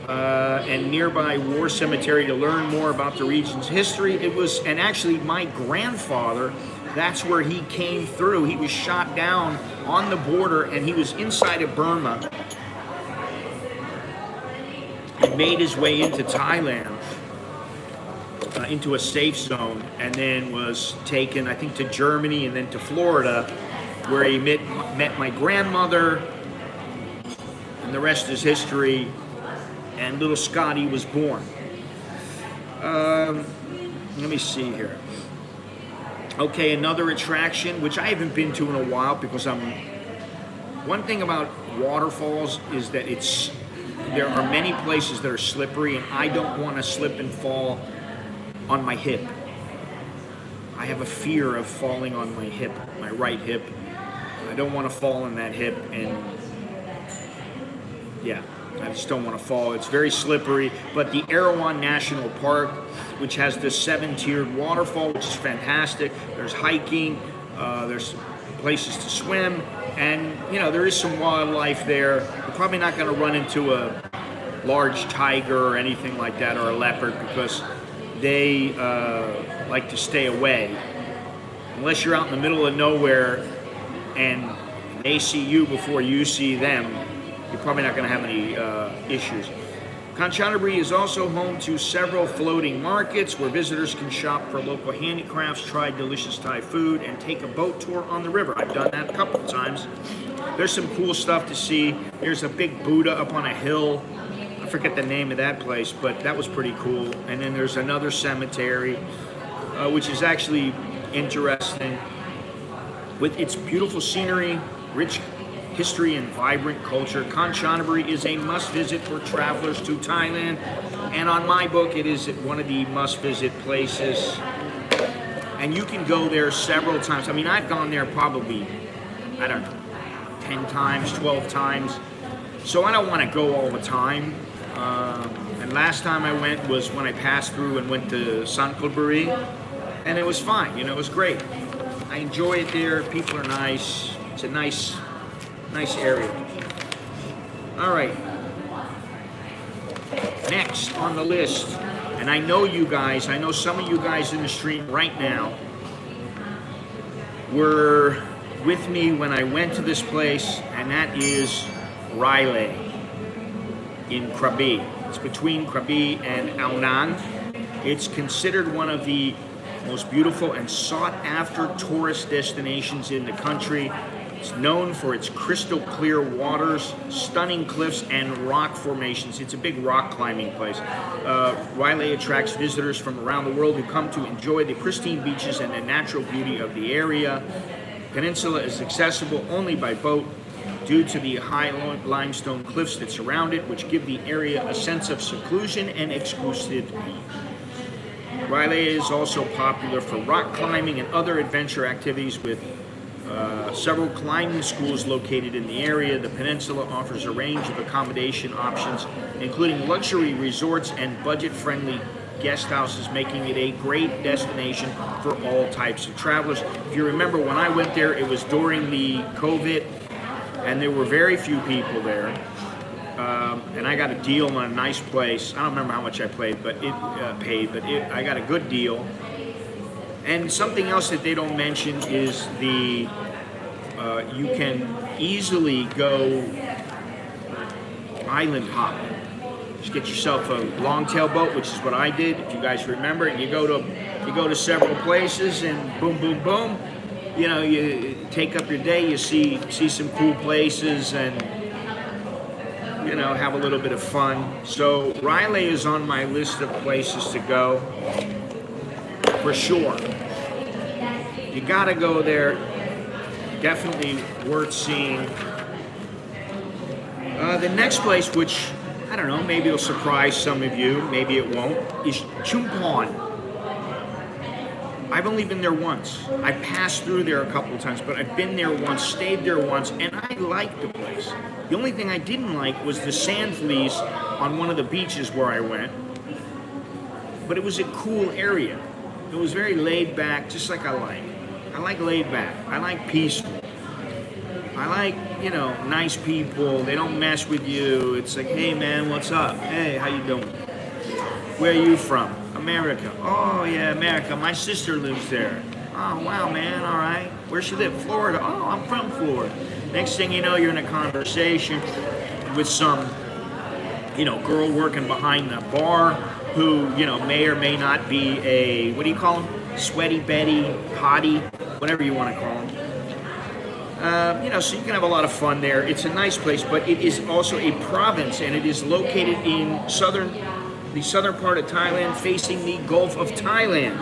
and nearby war cemetery to learn more about the region's history. And actually my grandfather, that's where he came through. He was shot down on the border, and he was inside of Burma. He made his way into Thailand, into a safe zone, and then was taken, I think, to Germany and then to Florida, where he met my grandmother, and the rest is history, and little Scotty was born. Let me see here. Okay, another attraction, which I haven't been to in a while because one thing about waterfalls is that there are many places that are slippery, and I don't want to slip and fall on my hip. I have a fear of falling on my hip, my right hip. I don't want to fall on that hip, and yeah, I just don't want to fall. It's very slippery. But the Erawan National Park, which has this 7-tiered waterfall, which is fantastic. There's hiking, there's places to swim, and there is some wildlife there. You're probably not going to run into a large tiger or anything like that, or a leopard, because they like to stay away. Unless you're out in the middle of nowhere and they see you before you see them, you're probably not going to have any issues. Kanchanaburi is also home to several floating markets where visitors can shop for local handicrafts, try delicious Thai food, and take a boat tour on the river. I've done that a couple of times. There's some cool stuff to see. There's a big Buddha up on a hill. I forget the name of that place, but that was pretty cool. And then there's another cemetery, which is actually interesting. With its beautiful scenery, rich history, and vibrant culture, Kanchanaburi is a must-visit for travelers to Thailand. And on my book, it is one of the must-visit places. And you can go there several times. I mean, I've gone there probably, I don't know, 10 times, 12 times. So I don't want to go all the time. And last time I went was when I passed through and went to Sankalburi, and it was fine. It was great. I enjoy it there. People are nice. It's a nice area. All right. Next on the list, and I know some of you guys in the stream right now were with me when I went to this place, and that is Railay in Krabi. It's between Krabi and Ao Nang. It's considered one of the most beautiful and sought-after tourist destinations in the country. It's known for its crystal clear waters, stunning cliffs, and rock formations. It's a big rock climbing place. Railay attracts visitors from around the world who come to enjoy the pristine beaches and the natural beauty of the area. The peninsula is accessible only by boat due to the high limestone cliffs that surround it, which give the area a sense of seclusion and exclusivity. Railay is also popular for rock climbing and other adventure activities, with several climbing schools located in the area. The peninsula offers a range of accommodation options, including luxury resorts and budget-friendly guest houses, making it a great destination for all types of travelers. If you remember, when I went there, it was during the COVID, and there were very few people there. And I got a deal on a nice place. I don't remember how much I paid, but I got a good deal. And something else that they don't mention is you can easily go island hopping. Just get yourself a longtail boat, which is what I did, if you guys remember, and you go to several places, and boom, boom, boom. You know, you take up your day, you see some cool places, and you know, have a little bit of fun. So Riley is on my list of places to go for sure. You gotta go there. Definitely worth seeing. The next place, which I don't know, maybe it'll surprise some of you, maybe it won't, is Chumpon. I've only been there once. I passed through there a couple of times, but I've been there once, stayed there once, and I liked the place. The only thing I didn't like was the sand fleas on one of the beaches where I went. But it was a cool area. It was very laid back, just like I like. I like laid back. I like peaceful. I like, you know, nice people. They don't mess with you. It's like, hey man, what's up? Hey, how you doing? Where are you from? America. Oh yeah, America. My sister lives there. Oh wow, man. All right. Where she live? Florida. Oh, I'm from Florida. Next thing you know, you're in a conversation with some, you know, girl working behind the bar who, you know, may or may not be a, what do you call them? Sweaty Betty, hottie, whatever you want to call them. You know, so you can have a lot of fun there. It's a nice place, but it is also a province, and it is located in the southern part of Thailand, facing the Gulf of Thailand.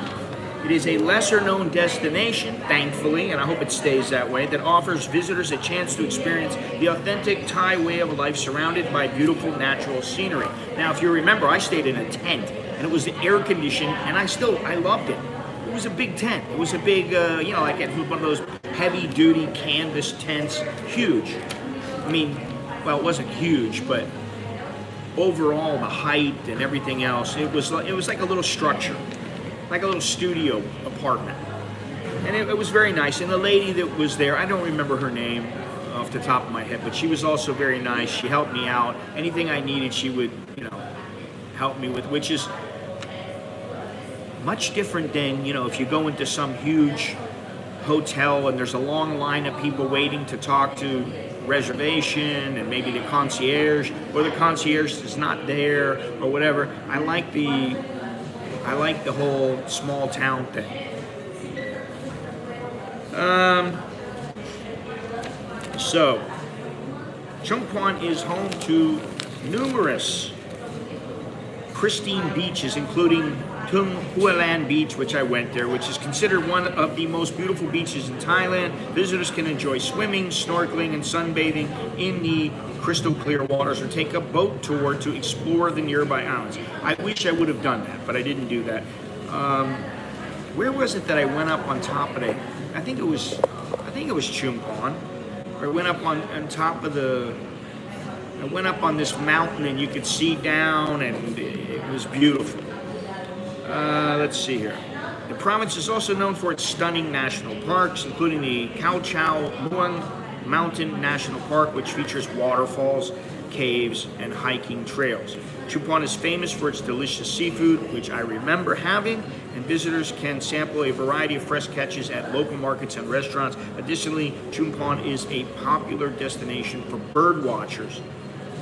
It is a lesser-known destination, thankfully, and I hope it stays that way, that offers visitors a chance to experience the authentic Thai way of life surrounded by beautiful natural scenery. Now, if you remember, I stayed in a tent, and it was air-conditioned, and I loved it. It was a big tent. It was a big, you know, like one of those heavy-duty canvas tents, huge. I mean, well, it wasn't huge, but overall, the height and everything else, it was like a little structure, like a little studio apartment. And it was very nice. And the lady that was there, I don't remember her name off the top of my head, but she was also very nice. She helped me out. Anything I needed, she would, you know, help me with, which is much different than, you know, if you go into some huge hotel and there's a long line of people waiting to talk to reservation, and maybe the concierge, or the concierge is not there, or whatever. I like the whole small town thing. So Chungkwon is home to numerous pristine beaches, including Tung Hualan Beach, which I went there, which is considered one of the most beautiful beaches in Thailand. Visitors can enjoy swimming, snorkeling, and sunbathing in the crystal clear waters, or take a boat tour to explore the nearby islands. I wish I would have done that, but I didn't do that. Where was it that I went up on top of it? I think it was Chumpon. I went up on top of I went up on this mountain, and you could see down, and it was beautiful. Let's see here. The province is also known for its stunning national parks, including the Khao Chau Muang Mountain National Park, which features waterfalls, caves, and hiking trails. Chumpon is famous for its delicious seafood, which I remember having, and visitors can sample a variety of fresh catches at local markets and restaurants. Additionally, Chumpon is a popular destination for bird watchers,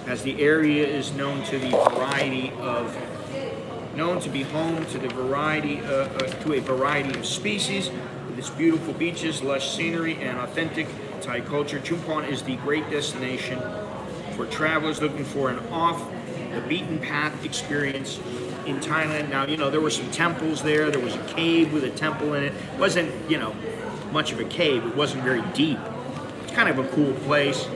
as the area is known to be home to a variety of species. With its beautiful beaches, lush scenery, and authentic Thai culture, Chumpon is the great destination for travelers looking for an off-the-beaten-path experience in Thailand. Now, you know, there were some temples there. There was a cave with a temple in it. It wasn't, you know, much of a cave. It wasn't very deep. It's kind of a cool place.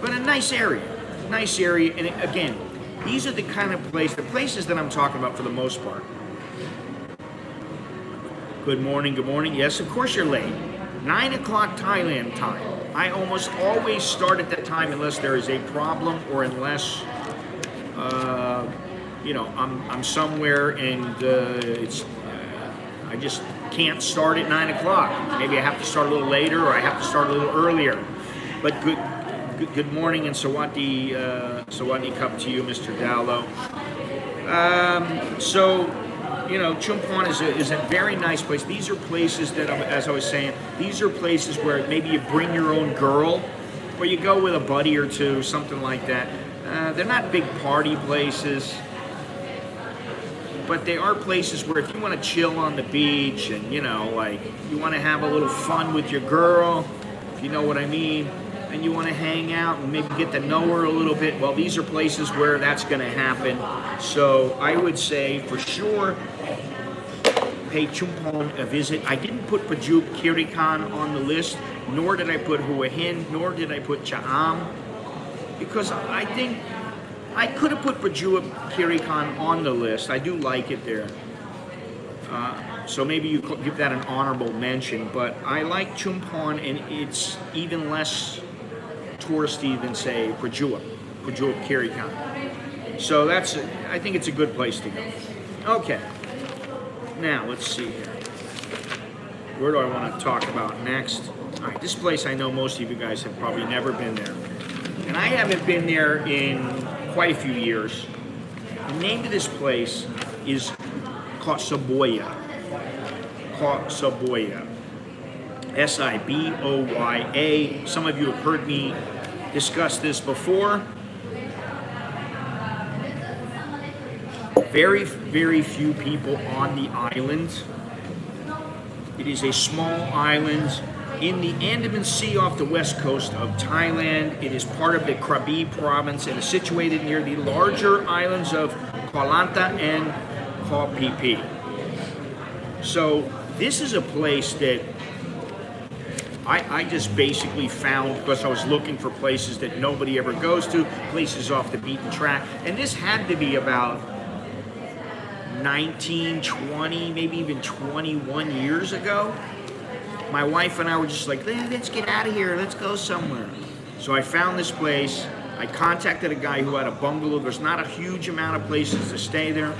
But a nice area. Nice area. And again, these are the kind of places that I'm talking about for the most part. Good morning, good morning. Yes, of course you're late. 9 o'clock Thailand time. I almost always start at that time unless there is a problem, or unless you know, I'm somewhere and I just can't start at 9 o'clock. Maybe I have to start a little later, or I have to start a little earlier. But good morning and Sawatdee Cup to you, Mr. Dowlow. So, you know, Chumphon is a very nice place. These are places that, as I was saying, these are places where maybe you bring your own girl, or you go with a buddy or two, something like that. They're not big party places, but they are places where if you want to chill on the beach and, you know, like you want to have a little fun with your girl, if you know what I mean, and you want to hang out and maybe get to know her a little bit, well, these are places where that's going to happen. So I would say for sure, pay Chumphon a visit. I didn't put Prachuap Khiri Khan on the list, nor did I put Hua Hin, nor did I put Cha'am, because I think I could have put Prachuap Khiri Khan on the list. I do like it there. So maybe you could give that an honorable mention, but I like Chumphon, and it's even less touristy than, say, Prachuap Khiri Khan. So I think it's a good place to go. Okay, now let's see here. Where do I want to talk about next? All right, this place I know most of you guys have probably never been there. And I haven't been there in quite a few years. The name of this place is Siboya. Siboya. Siboya. Some of you have heard me discuss this before. Very, very few people on the island. It is a small island in the Andaman Sea off the west coast of Thailand. It is part of the Krabi province and is situated near the larger islands of Koh Lanta and Koh Phi Phi. So this is a place that I just basically found because I was looking for places that nobody ever goes to, places off the beaten track. And this had to be about 19, 20, maybe even 21 years ago. My wife and I were just like, let's get out of here, let's go somewhere. So I found this place. I contacted a guy who had a bungalow. There's not a huge amount of places to stay there.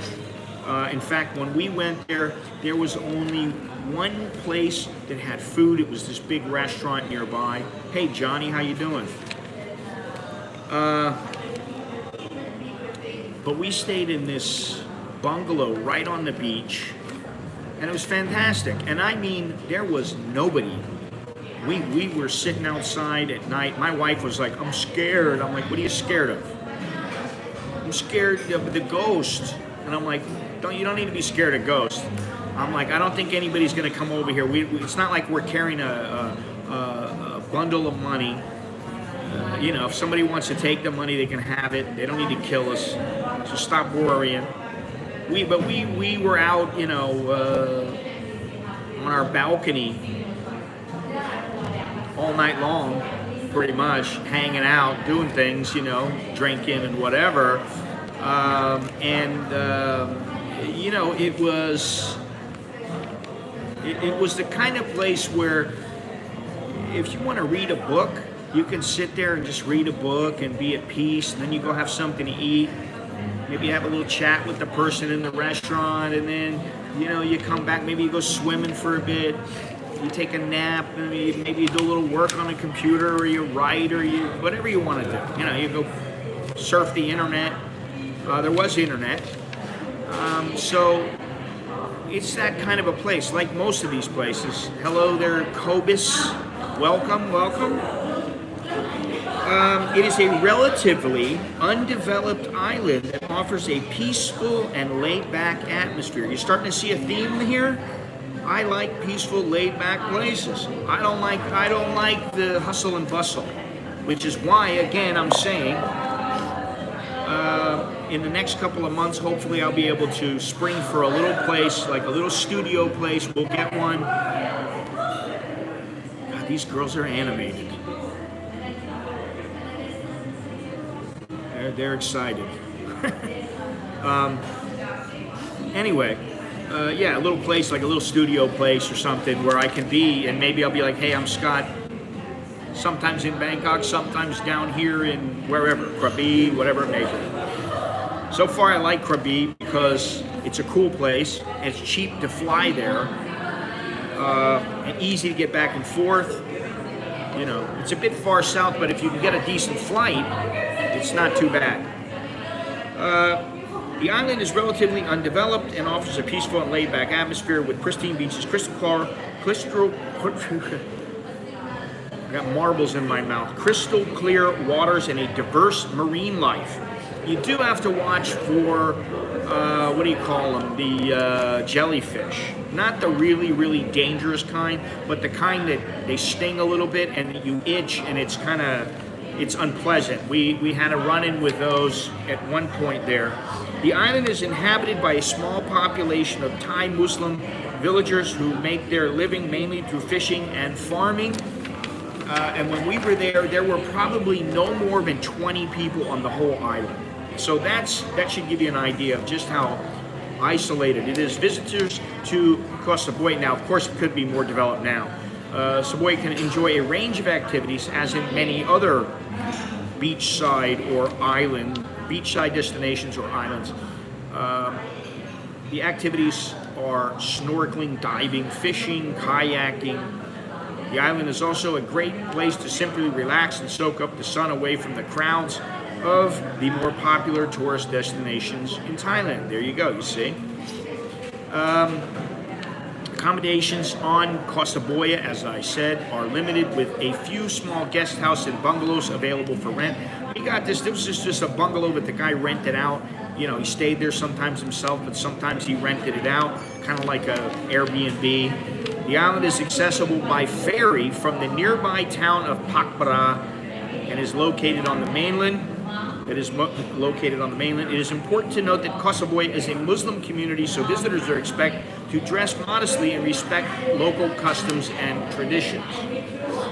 In fact, when we went there, there was only one place that had food. It was this big restaurant nearby. Hey, Johnny, how you doing? But we stayed in this bungalow right on the beach, and it was fantastic. And I mean, there was nobody. We were sitting outside at night. My wife was like, I'm scared. I'm like, what are you scared of? I'm scared of the ghost. And I'm like, you don't need to be scared of ghosts. I'm like, I don't think anybody's going to come over here. It's not like we're carrying a bundle of money. You know, if somebody wants to take the money, they can have it. They don't need to kill us. So stop worrying. We were out, you know, on our balcony all night long, pretty much, hanging out, doing things, you know, drinking and whatever. You know, it was the kind of place where if you want to read a book, you can sit there and just read a book and be at peace, and then you go have something to eat. Maybe you have a little chat with the person in the restaurant, and then, you know, you come back, maybe you go swimming for a bit, you take a nap, maybe you do a little work on a computer, or you write, or you whatever you want to do. You know, you go surf the internet. There was internet. So it's that kind of a place, like most of these places. Hello there, Cobus. Welcome, welcome. It is a relatively undeveloped island that offers a peaceful and laid-back atmosphere. You're starting to see a theme here? I like peaceful, laid-back places. I don't like the hustle and bustle, which is why, again, I'm saying, in the next couple of months, hopefully I'll be able to spring for a little place, like a little studio place. We'll get one. God, these girls are animated. They're excited. Anyway, yeah, a little place, like a little studio place or something where I can be, and maybe I'll be like, hey, I'm Scott. Sometimes in Bangkok, sometimes down here in wherever, Krabi, whatever it may be. So far I like Krabi because it's a cool place, and it's cheap to fly there, and easy to get back and forth. You know, it's a bit far south, but if you can get a decent flight, it's not too bad. The island is relatively undeveloped and offers a peaceful and laid-back atmosphere with pristine beaches, I got marbles in my mouth. Crystal clear waters and a diverse marine life. You do have to watch for, what do you call them, the jellyfish. Not the really, really dangerous kind, but the kind that they sting a little bit and you itch and it's it's unpleasant. We had a run-in with those at one point there. The island is inhabited by a small population of Thai Muslim villagers who make their living mainly through fishing and farming. And when we were there, there were probably no more than 20 people on the whole island. So that should give you an idea of just how isolated it is. Visitors to Koh Samui, now of course it could be more developed now. Samui can enjoy a range of activities as in many other beachside destinations or islands. The activities are snorkeling, diving, fishing, kayaking. The island is also a great place to simply relax and soak up the sun away from the crowds of the more popular tourist destinations in Thailand. There you go, you see. Accommodations on Koh Samui, as I said, are limited with a few small guest house and bungalows available for rent. We got this was just a bungalow that the guy rented out. You know, he stayed there sometimes himself, but sometimes he rented it out, kind of like a Airbnb. The island is accessible by ferry from the nearby town of Pakpara and is located on the mainland. It is located on the mainland. It is important to note that Koh Samui is a Muslim community, so visitors are expected to dress modestly and respect local customs and traditions.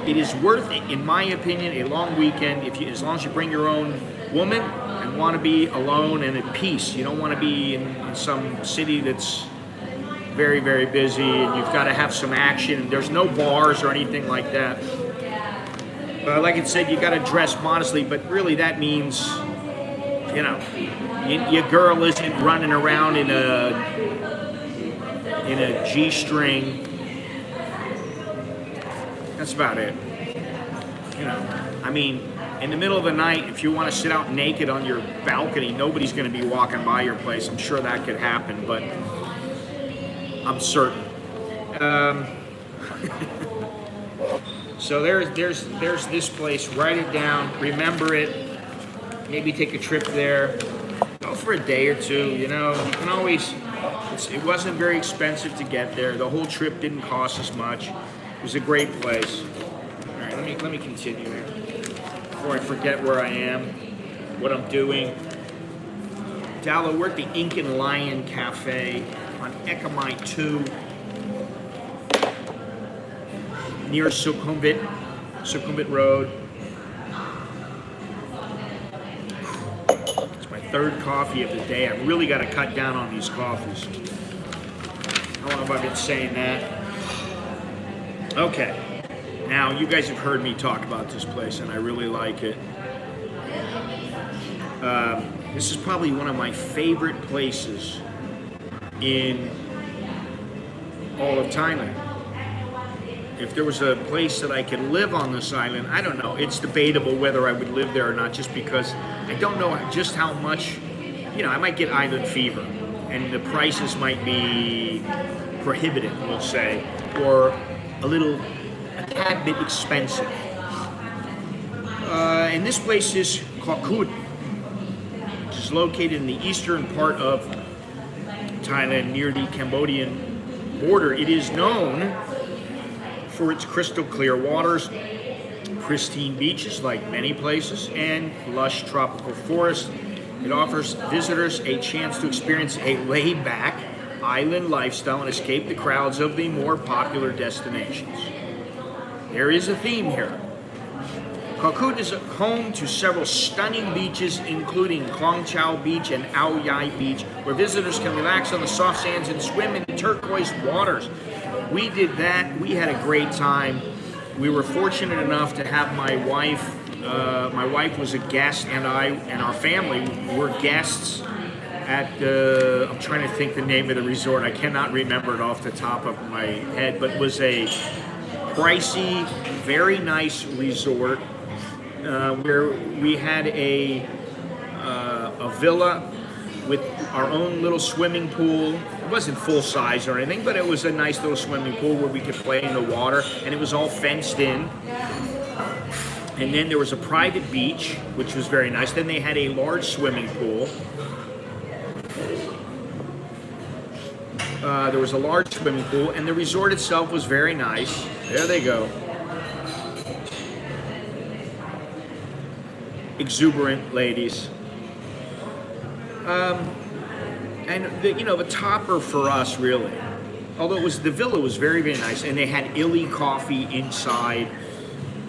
It is worth, in my opinion, a long weekend as long as you bring your own woman and want to be alone and at peace. You don't want to be in some city that's very, very busy and you've got to have some action. There's no bars or anything like that. Like I said, you got to dress modestly, but really that means, you know, your girl isn't running around in a G-string. That's about it. You know, I mean, in the middle of the night, if you want to sit out naked on your balcony, nobody's going to be walking by your place. I'm sure that could happen, but I'm certain. So there's this place. Write it down. Remember it. Maybe take a trip there. Go for a day or two. You know, you can always. It wasn't very expensive to get there. The whole trip didn't cost us much. It was a great place. All right, let me continue here before I forget where I am, what I'm doing. Dalo, we're at the Incan Lion Cafe on Ekamai 2. Near Sukhumvit Road. It's my third coffee of the day. I've really got to cut down on these coffees. I don't know if I've been saying that. Okay. Now, you guys have heard me talk about this place, and I really like it. This is probably one of my favorite places in all of Thailand. If there was a place that I could live on this island, I don't know. It's debatable whether I would live there or not, just because I don't know just how much, you know, I might get island fever, and the prices might be prohibitive, we'll say, or a tad bit expensive. And this place is Kokut, which is located in the eastern part of Thailand near the Cambodian border. It is known for its crystal clear waters, pristine beaches like many places, and lush tropical forests. It offers visitors a chance to experience a laid-back island lifestyle and escape the crowds of the more popular destinations. There is a theme here. Kokut is home to several stunning beaches, including Klong Chau Beach and Ao Yai Beach, where visitors can relax on the soft sands and swim in the turquoise waters. We did that. We had a great time. We were fortunate enough to have my wife. My wife was a guest, and I and our family were guests I'm trying to think the name of the resort. I cannot remember it off the top of my head, but it was a pricey, very nice resort where we had a villa with our own little swimming pool. It wasn't full size or anything, but it was a nice little swimming pool where we could play in the water, and it was all fenced in. And then there was a private beach, which was very nice. Then they had a large swimming pool. There was a large swimming pool, and the resort itself was very nice. There they go. Exuberant ladies. And the topper for us, really, although the villa was very, very nice, and they had illy coffee inside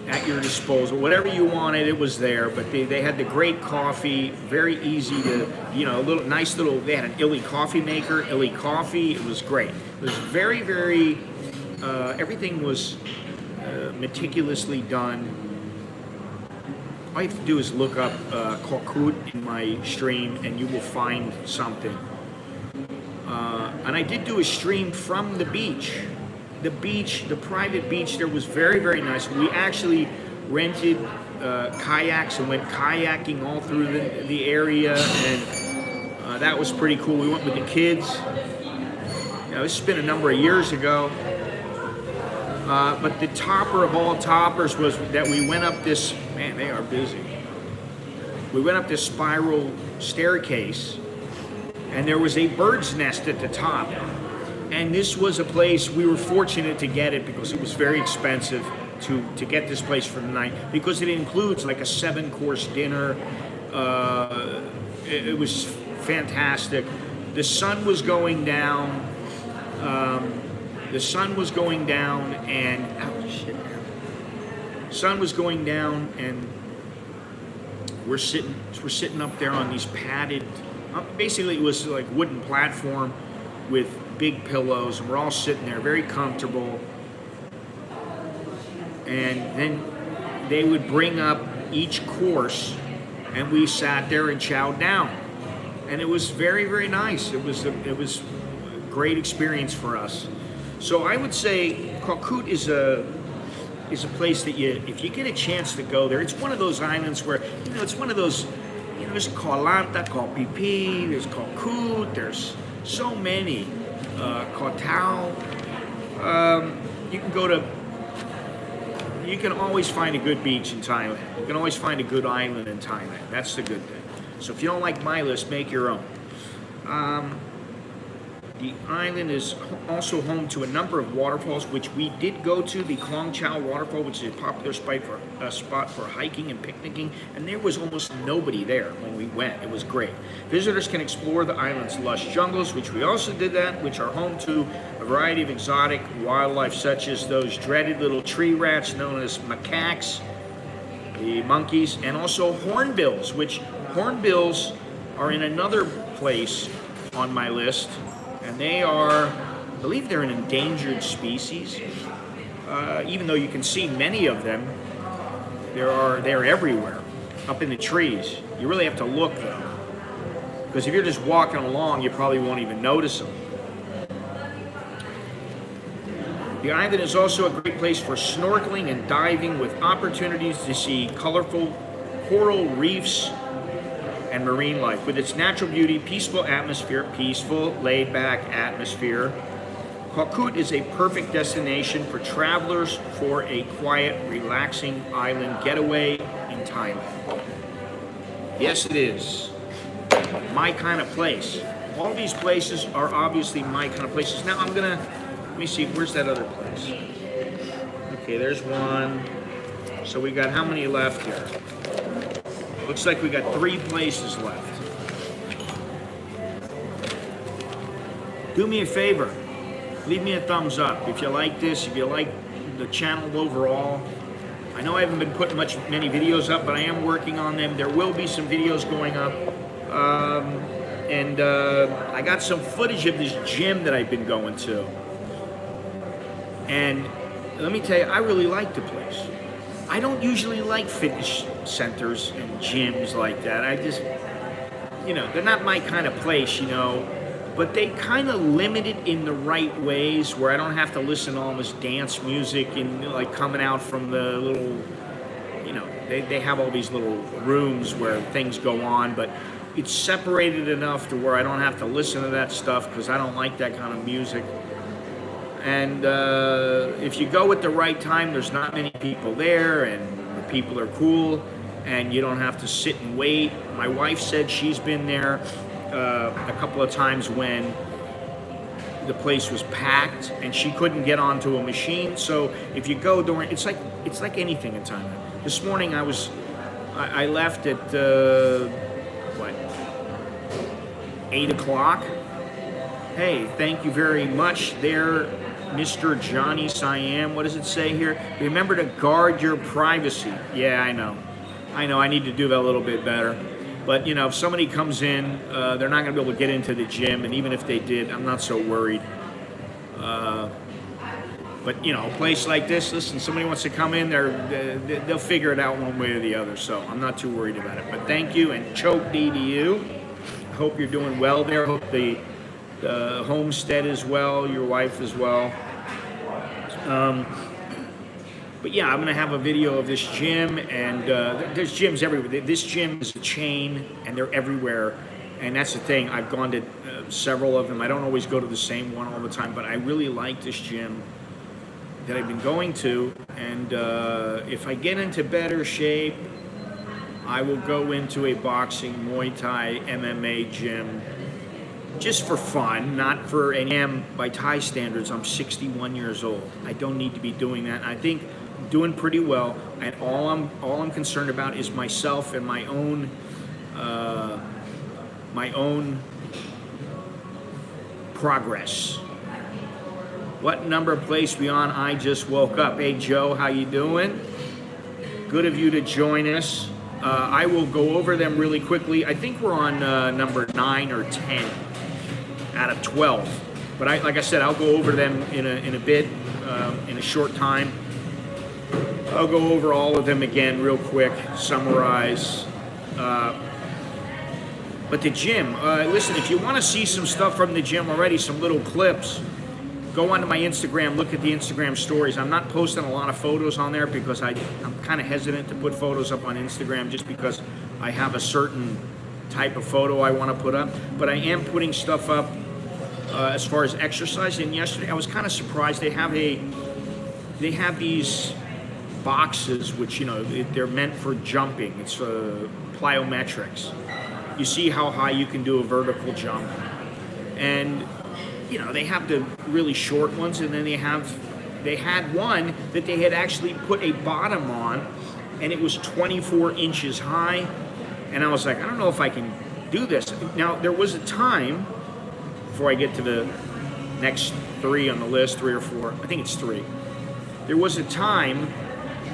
at your disposal. Whatever you wanted, it was there. But they had the great coffee, very easy to, they had an illy coffee maker, illy coffee. It was great. It was very, very, everything was meticulously done. All you have to do is look up CHILLAX in my stream, and you will find something. And I did do a stream from the beach. The private beach there was very, very nice. We actually rented kayaks and went kayaking all through the area, and that was pretty cool. We went with the kids. This has been a number of years ago. But the topper of all toppers was that we went up this, man, they are busy. We went up this spiral staircase, and there was a bird's nest at the top. And this was a place, we were fortunate to get it because it was very expensive to get this place for the night, because it includes like a 7-course dinner. It was fantastic. The sun was going down. Sun was going down, and we're sitting up there on these padded. Basically, it was like wooden platform with big pillows, and we're all sitting there, very comfortable. And then they would bring up each course, and we sat there and chowed down, and it was very, very nice. It was a great experience for us. So I would say CHILLAX is a place that if you get a chance to go there, it's one of those islands where it's one of those. There's Lanta, called PP, there's CHILLAX, there's so many. Tao. You can always find a good beach in Thailand. You can always find a good island in Thailand. That's the good thing. So if you don't like my list, make your own. The island is also home to a number of waterfalls, which we did go to. The Klong Chau waterfall, which is a popular spot for hiking and picnicking, and there was almost nobody there when we went. It was great. Visitors can explore the island's lush jungles, which we also did that, which are home to a variety of exotic wildlife, such as those dreaded little tree rats known as macaques, the monkeys, and also hornbills, which hornbills are in another place on my list. And they are, I believe they're an endangered species. Even though you can see many of them, they're everywhere, up in the trees. You really have to look though, because if you're just walking along, you probably won't even notice them. The island is also a great place for snorkeling and diving, with opportunities to see colorful coral reefs and marine life. With its natural beauty, peaceful, laid-back atmosphere, CHILLAX is a perfect destination for travelers for a quiet, relaxing island getaway in Thailand. Yes, it is. My kind of place. All these places are obviously my kind of places. Now let me see, where's that other place? Okay, there's one. So we got how many left here? Looks like we got 3 places left. Do me a favor. Leave me a thumbs up if you like this, if you like the channel overall. I know I haven't been putting many videos up, but I am working on them. There will be some videos going up. I got some footage of this gym that I've been going to. And let me tell you, I really like the place. I don't usually like fitness centers and gyms like that. you know, they're not my kind of place, you know, but they kind of limit it in the right ways where I don't have to listen to all this dance music and like coming out from the little, you know, they have all these little rooms where things go on, but it's separated enough to where I don't have to listen to that stuff because I don't like that kind of music. And if you go at the right time, there's not many people there, and the people are cool, and you don't have to sit and wait. My wife said she's been there a couple of times when the place was packed and she couldn't get onto a machine. So if you go during, it's like anything in Thailand. This morning I left at 8 o'clock. Hey, thank you very much there, Mr. Johnny Siam. What does it say here? Remember to guard your privacy. Yeah, I know. I need to do that a little bit better. But, you know, if somebody comes in, they're not going to be able to get into the gym. And even if they did, I'm not so worried. But, you know, a place like this, listen, somebody wants to come in, they'll figure it out one way or the other. So I'm not too worried about it. But thank you, and choke D to you. I hope you're doing well there. Hope the homestead as well, your wife as well. But yeah, I'm going to have a video of this gym, and there's gyms everywhere. This gym is a chain, and they're everywhere. And that's the thing. I've gone to several of them. I don't always go to the same one all the time, but I really like this gym that I've been going to. And if I get into better shape, I will go into a boxing, Muay Thai, MMA gym just for fun, not for any. By Thai standards, I'm 61 years old. I don't need to be doing that. I think I'm doing pretty well, and all I'm concerned about is myself and my own progress. What number place we on? I just woke up. Hey Joe, how you doing? Good of you to join us. I will go over them really quickly. I think we're on number 9 or 10 out of 12. But like I said, I'll go over them in a bit, in a short time. I'll go over all of them again real quick, summarize. But the gym, listen, if you want to see some stuff from the gym already, some little clips, go onto my Instagram, look at the Instagram stories. I'm not posting a lot of photos on there because I'm kind of hesitant to put photos up on Instagram just because I have a certain type of photo I want to put up. But I am putting stuff up as far as exercise. And yesterday I was kind of surprised. They have these boxes which, you know, they're meant for jumping. It's plyometrics. You see how high you can do a vertical jump. And you know, they have the really short ones, and then they had one that they had actually put a bottom on, and it was 24 inches high, and I was like, I don't know if I can do this. Now, there was a time, before I get to the next 3 on the list, 3 or 4, I think it's 3, there was a time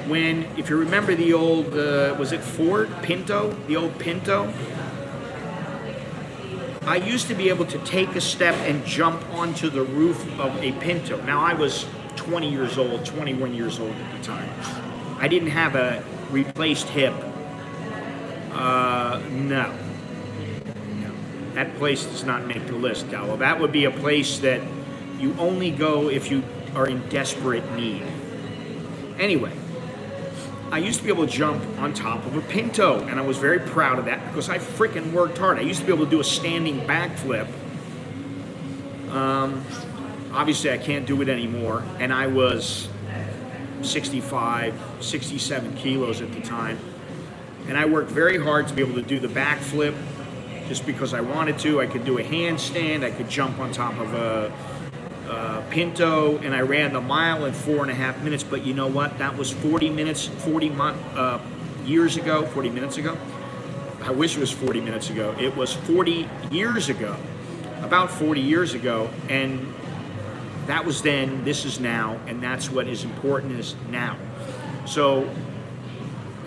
when, if you remember the old, was it Ford Pinto, the old Pinto? I used to be able to take a step and jump onto the roof of a Pinto. Now, I was 20 years old, 21 years old at the time. I didn't have a replaced hip. No. That place does not make the list, Gallo. That would be a place that you only go if you are in desperate need. Anyway, I used to be able to jump on top of a Pinto, and I was very proud of that because I freaking worked hard. I used to be able to do a standing backflip. Obviously, I can't do it anymore, and I was 65, 67 kilos at the time, and I worked very hard to be able to do the backflip just because I wanted to. I could do a handstand, I could jump on top of a Pinto, and I ran the mile in 4.5 minutes. But you know what? That was 40 minutes ago. I wish it was 40 minutes ago. It was 40 years ago, about 40 years ago, and that was then, this is now, and that's what is important is now. So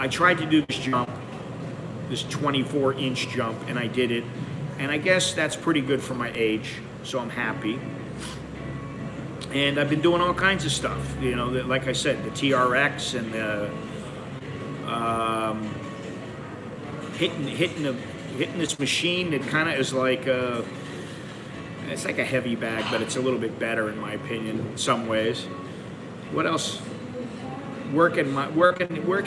I tried to do this jump, this 24-inch jump, and I did it, and I guess that's pretty good for my age, so I'm happy. And I've been doing all kinds of stuff, you know, like I said, the TRX and the hitting the hitting this machine that kind of is like it's like a heavy bag, but it's a little bit better in my opinion in some ways. What else? Working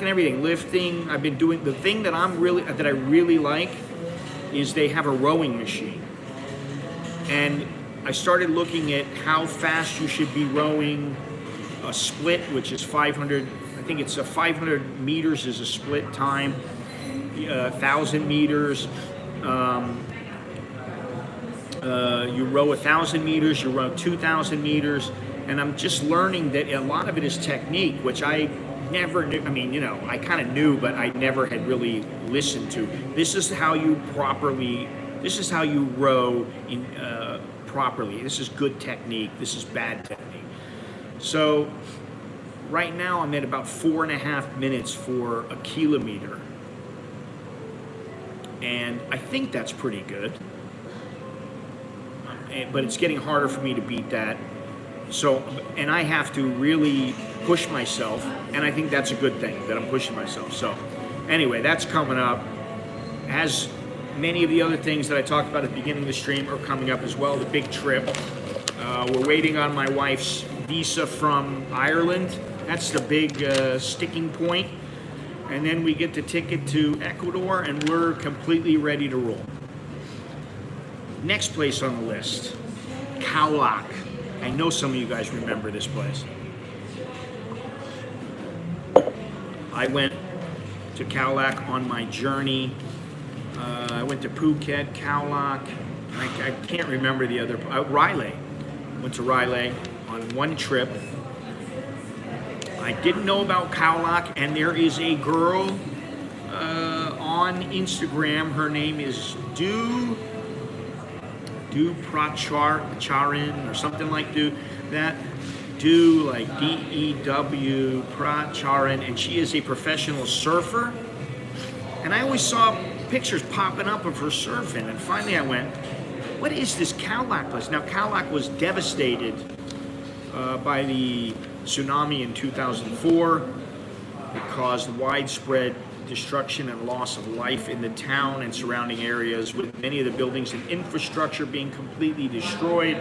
everything, lifting. I've been doing the thing that I really like is they have a rowing machine, and I started looking at how fast you should be rowing a split, which is 500. I think it's 500 meters is a split time. 1,000 meters. You row 1,000 meters. You row 2,000 meters. And I'm just learning that a lot of it is technique, which I never knew. I mean, you know, I kind of knew, but I never had really listened to. This is how you row properly. This is good technique. This is bad technique. So right now I'm at about 4.5 minutes for a kilometer. And I think that's pretty good. But it's getting harder for me to beat that. So, and I have to really push myself, and I think that's a good thing, that I'm pushing myself. So, anyway, that's coming up. As many of the other things that I talked about at the beginning of the stream are coming up as well, the big trip. We're waiting on my wife's visa from Ireland. That's the big sticking point. And then we get the ticket to Ecuador, and we're completely ready to roll. Next place on the list, CHILLAX. I know some of you guys remember this place. I went to CHILLAX on my journey. I went to Phuket, CHILLAX. I can't remember the other. Raleigh. Went to Raleigh on one trip. I didn't know about CHILLAX, and there is a girl on Instagram. Her name is Du Pracharan or something like that. Do like DEW Pracharan, and she is a professional surfer. And I always saw pictures popping up of her surfing, and finally I went, what is this CHILLAX place? Now CHILLAX was devastated by the tsunami in 2004. It caused widespread destruction and loss of life in the town and surrounding areas, with many of the buildings and infrastructure being completely destroyed.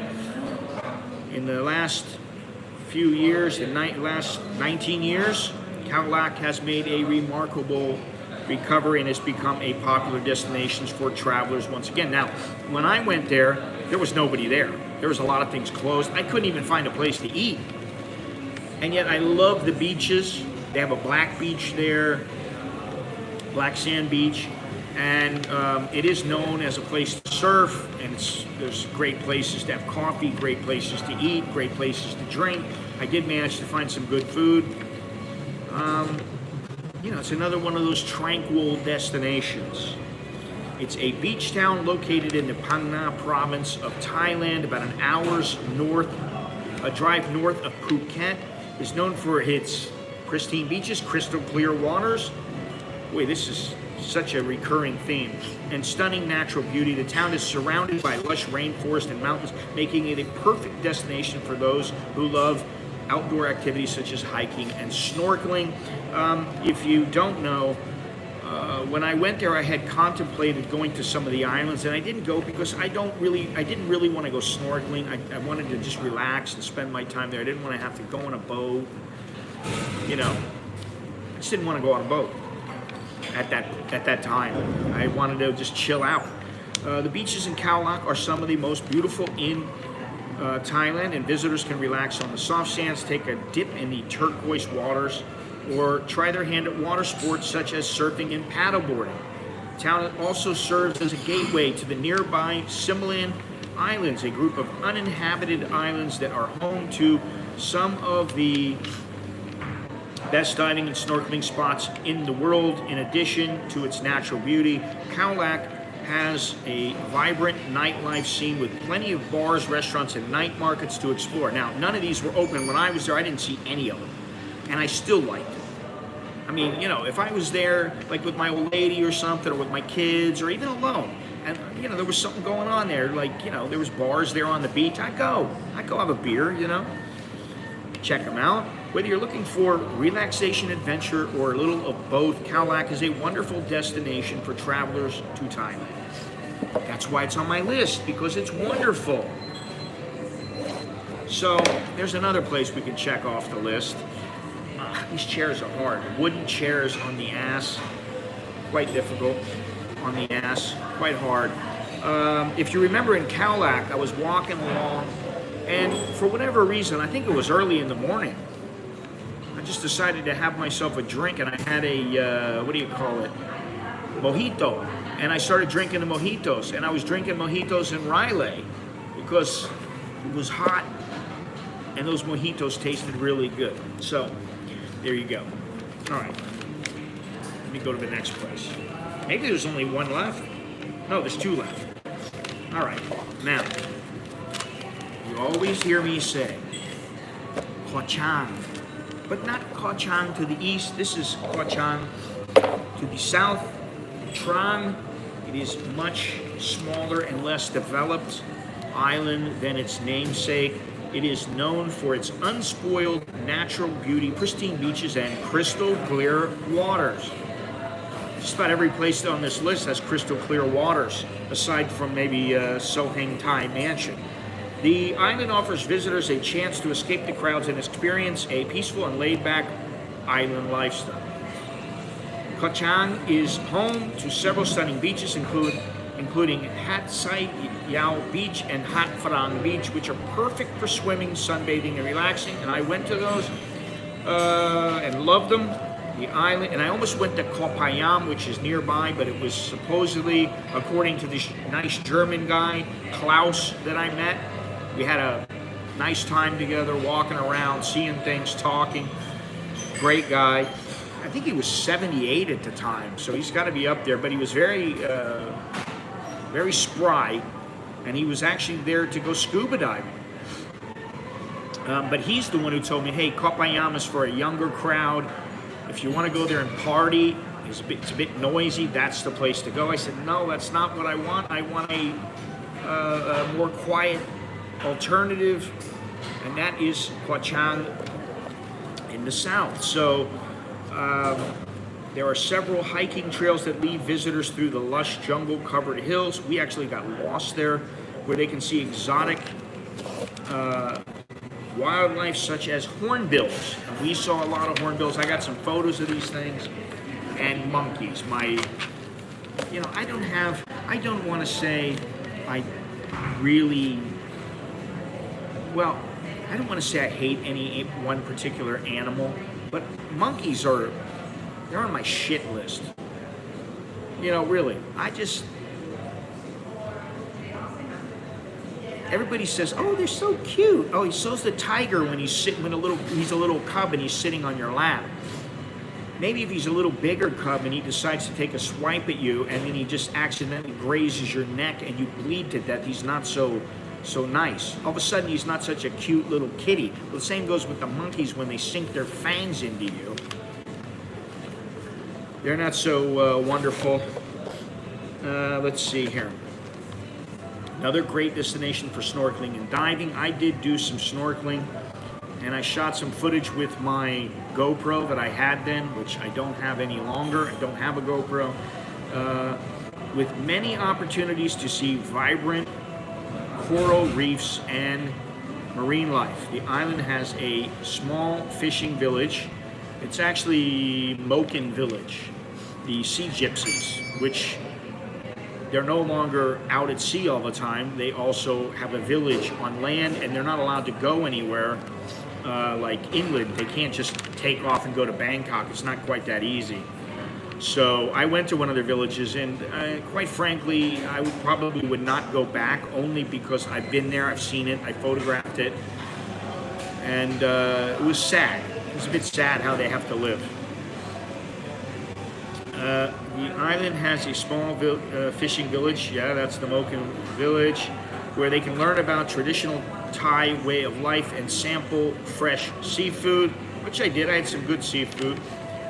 In the last few years, the last 19 years, CHILLAX has made a remarkable recovery and has become a popular destination for travelers once again. Now, when I went there, there was nobody there. There was a lot of things closed. I couldn't even find a place to eat. And yet I love the beaches. They have a black beach there, black sand beach, and it is known as a place to surf, and there's great places to have coffee, great places to eat, great places to drink. I did manage to find some good food. You know, it's another one of those tranquil destinations. It's a beach town located in the Phang Nga province of Thailand, about an hour's drive north of Phuket. It's known for its pristine beaches, crystal clear waters. Boy, this is such a recurring theme. And stunning natural beauty. The town is surrounded by lush rainforest and mountains, making it a perfect destination for those who love outdoor activities such as hiking and snorkeling. If you don't know, when I went there, I had contemplated going to some of the islands, and I didn't go because I didn't really want to go snorkeling. I wanted to just relax and spend my time there. I didn't want to have to go on a boat. You know, I just didn't want to go on a boat at that time. I wanted to just chill out. The beaches in CHILLAX are some of the most beautiful in Thailand, and visitors can relax on the soft sands, take a dip in the turquoise waters, or try their hand at water sports such as surfing and paddleboarding. The town also serves as a gateway to the nearby Mallon Islands, a group of uninhabited islands that are home to some of the best diving and snorkeling spots in the world. In addition to its natural beauty, CHILLAX has a vibrant nightlife scene with plenty of bars, restaurants, and night markets to explore. Now, none of these were open. When I was there, I didn't see any of them, and I still liked it. I mean, you know, if I was there, like with my old lady or something, or with my kids, or even alone, and, you know, there was something going on there, like, you know, there was bars there on the beach, I'd go have a beer, you know, check them out. Whether you're looking for relaxation, adventure, or a little of both, CHILLAX is a wonderful destination for travelers to Thailand. That's why it's on my list, because it's wonderful. So there's another place we can check off the list. These chairs are hard. Wooden chairs on the ass, quite difficult. On the ass, quite hard. If you remember in CHILLAX, I was walking along, and for whatever reason, I think it was early in the morning, I just decided to have myself a drink, and I had a, what do you call it, mojito. And I started drinking the mojitos, and I was drinking mojitos in Riley because it was hot, and those mojitos tasted really good. So, there you go. All right, let me go to the next place. Maybe there's only one left. No, there's two left. All right, now, you always hear me say, Koh Chang, but not Koh Chang to the east. This is Koh Chang to the south. Trang, it is much smaller and less developed island than its namesake. It is known for its unspoiled natural beauty, pristine beaches, and crystal clear waters. Just about every place on this list has crystal clear waters, aside from maybe Sohang Thai Mansion. The island offers visitors a chance to escape the crowds and experience a peaceful and laid-back island lifestyle. Koh Chang is home to several stunning beaches, including Hat Sai Yao Beach and Hat Phrang Beach, which are perfect for swimming, sunbathing, and relaxing. And I went to those and loved them. The island, and I almost went to Koh Payam, which is nearby, but it was supposedly, according to this nice German guy, Klaus, that I met, we had a nice time together, walking around, seeing things, talking. Great guy. I think he was 78 at the time, so he's got to be up there, but he was very, very spry, and he was actually there to go scuba diving. But he's the one who told me, hey, Koh Payam is for a younger crowd. If you want to go there and party, it's a bit noisy, that's the place to go. I said, no, that's not what I want. I want a more quiet alternative, and that is Koh Chang in the south. So there are several hiking trails that lead visitors through the lush jungle-covered hills. We actually got lost there, where they can see exotic wildlife such as hornbills. And we saw a lot of hornbills. I got some photos of these things, and monkeys. I don't want to say I really, well, I don't want to say I hate any one particular animal, but monkeys they're on my shit list. Really, everybody says, oh, they're so cute. Oh, so's the tiger when he's a little cub and he's sitting on your lap. Maybe if he's a little bigger cub and he decides to take a swipe at you and then he just accidentally grazes your neck and you bleed to death, he's not so nice. All of a sudden, he's not such a cute little kitty. Well, the same goes with the monkeys when they sink their fangs into you. They're not so wonderful. Let's see here. Another great destination for snorkeling and diving. I did do some snorkeling, and I shot some footage with my GoPro that I had then, which I don't have any longer. I don't have a GoPro. With many opportunities to see vibrant coral reefs and marine life. The island has a small fishing village. It's actually Moken Village, the sea gypsies, which they're no longer out at sea all the time. They also have a village on land, and they're not allowed to go anywhere like England. They can't just take off and go to Bangkok. It's not quite that easy. So I went to one of their villages, and quite frankly, I probably would not go back, only because I've been there, I've seen it, I photographed it, and it was sad. It was a bit sad how they have to live. The island has a small fishing village. Yeah, that's the Moken Village, where they can learn about traditional Thai way of life and sample fresh seafood, which I did. I had some good seafood.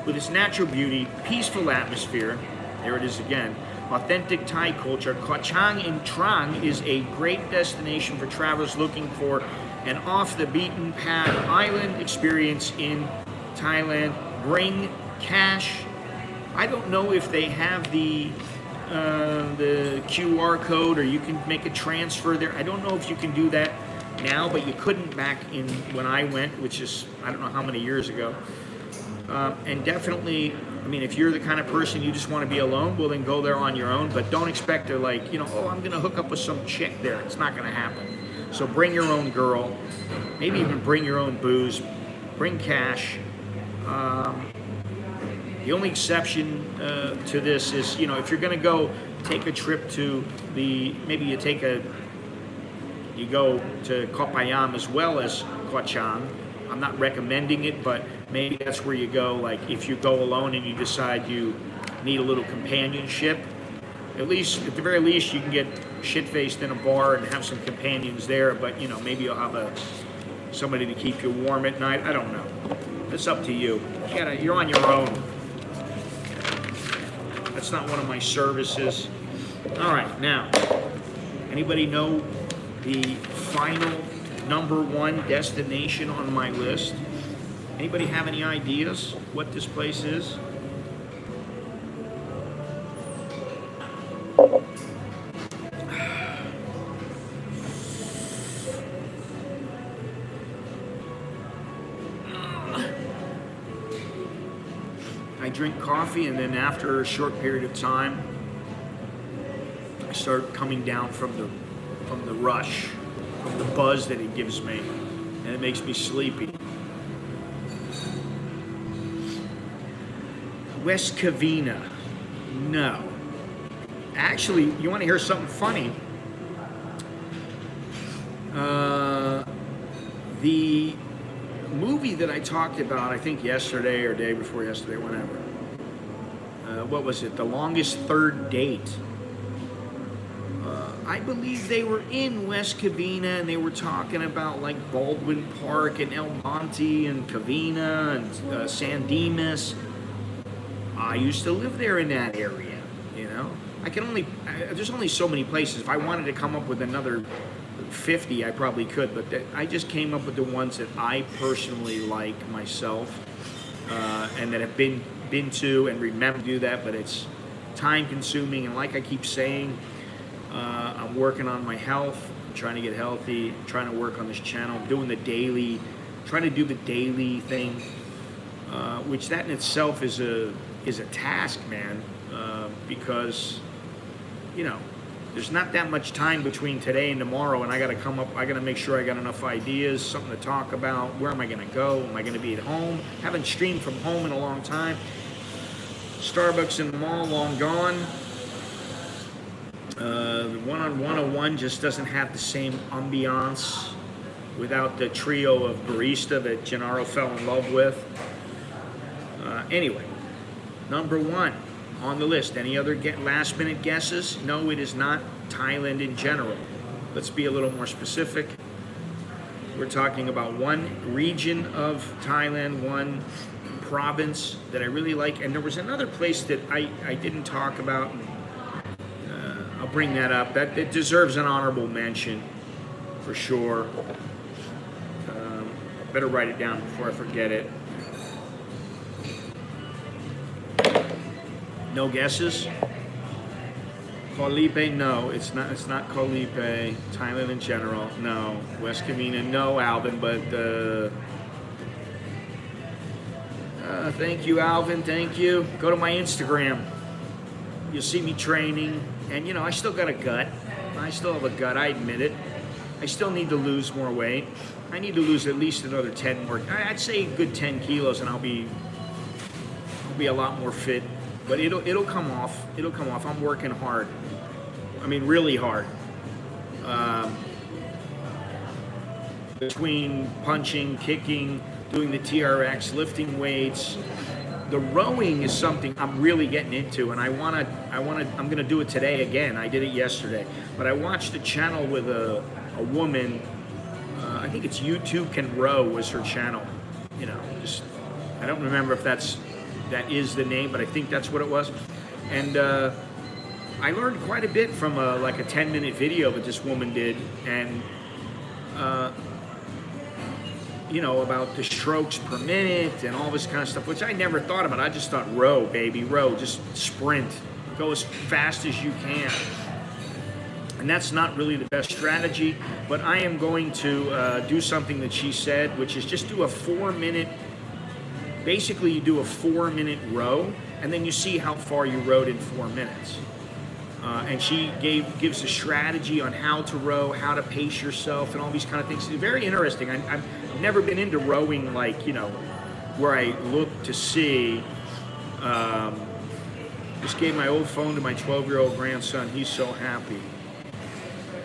With its natural beauty, peaceful atmosphere, there it is again, authentic Thai culture, Koh Chang in Trang is a great destination for travelers looking for an off the beaten path island experience in Thailand. Bring cash. I don't know if they have the QR code, or you can make a transfer there. I don't know if you can do that now, but you couldn't back in when I went, which is I don't know how many years ago. And definitely, I mean, if you're the kind of person you just want to be alone, well then go there on your own, but don't expect to, like, you know, oh, I'm gonna hook up with some chick there. It's not gonna happen. So bring your own girl, maybe even bring your own booze, bring cash. The only exception to this is, you know, if you're gonna go take a trip to maybe you go to Koh Payam as well as Koh Chang. I'm not recommending it, but maybe that's where you go. Like if you go alone and you decide you need a little companionship, at the very least, you can get shit-faced in a bar and have some companions there. But you know, maybe you'll have somebody to keep you warm at night. I don't know. It's up to you. You're on your own. That's not one of my services. All right, now, anybody know the final #1 destination on my list? Anybody have any ideas what this place is? I drink coffee, and then after a short period of time, I start coming down from the rush, from the buzz that it gives me, and it makes me sleepy. West Covina, no. Actually, you want to hear something funny? The movie that I talked about, I think yesterday or day before yesterday, whenever. What was it? The Longest Third Date. I believe they were in West Covina, and they were talking about like Baldwin Park and El Monte and Covina and San Dimas. I used to live there in that area, you know. There's only so many places. If I wanted to come up with another 50, I probably could, but I just came up with the ones that I personally like myself, and that have been to and remember to do that, but it's time consuming, and like I keep saying, I'm working on my health, I'm trying to get healthy, I'm trying to work on this channel, I'm doing trying to do the daily thing, which that in itself is a task, man, because, you know, there's not that much time between today and tomorrow, and I gotta make sure I got enough ideas, something to talk about. Where am I gonna go? Am I gonna be at home? Haven't streamed from home in a long time. Starbucks in the mall, long gone. The one on 101 just doesn't have the same ambiance without the trio of barista that Gennaro fell in love with. Anyway, #1 on the list. Any other last minute guesses? No, it is not Thailand in general. Let's be a little more specific. We're talking about one region of Thailand, one province that I really like. And there was another place that I didn't talk about. I'll bring that up. That deserves an honorable mention for sure. Better write it down before I forget it. No guesses? Koh Lipe, no, it's not Koh Lipe. Thailand in general, no. West Covina, no, Alvin, but thank you, Alvin, thank you. Go to my Instagram. You'll see me training, and you know, I still got a gut. I still have a gut, I admit it. I still need to lose more weight. I need to lose at least another 10 more. I'd say a good 10 kilos, and I'll be a lot more fit. But it'll come off. It'll come off. I'm working hard. I mean, really hard. Between punching, kicking, doing the TRX, lifting weights, the rowing is something I'm really getting into, and I'm gonna do it today again. I did it yesterday, but I watched a channel with a woman. I think it's YouTube Can Row was her channel. You know, I don't remember if that is the name, but I think that's what it was. And I learned quite a bit from like a 10-minute video that this woman did. And about the strokes per minute and all this kind of stuff, which I never thought about. I just thought row, baby, row, just sprint, go as fast as you can. And that's not really the best strategy, but I am going to do something that she said, which is just do a 4-minute, basically you do a 4-minute row, and then you see how far you rowed in 4 minutes. And she gives a strategy on how to row, how to pace yourself, and all these kind of things. It's very interesting. I've never been into rowing like, where I look to see. Just gave my old phone to my 12-year-old grandson. He's so happy.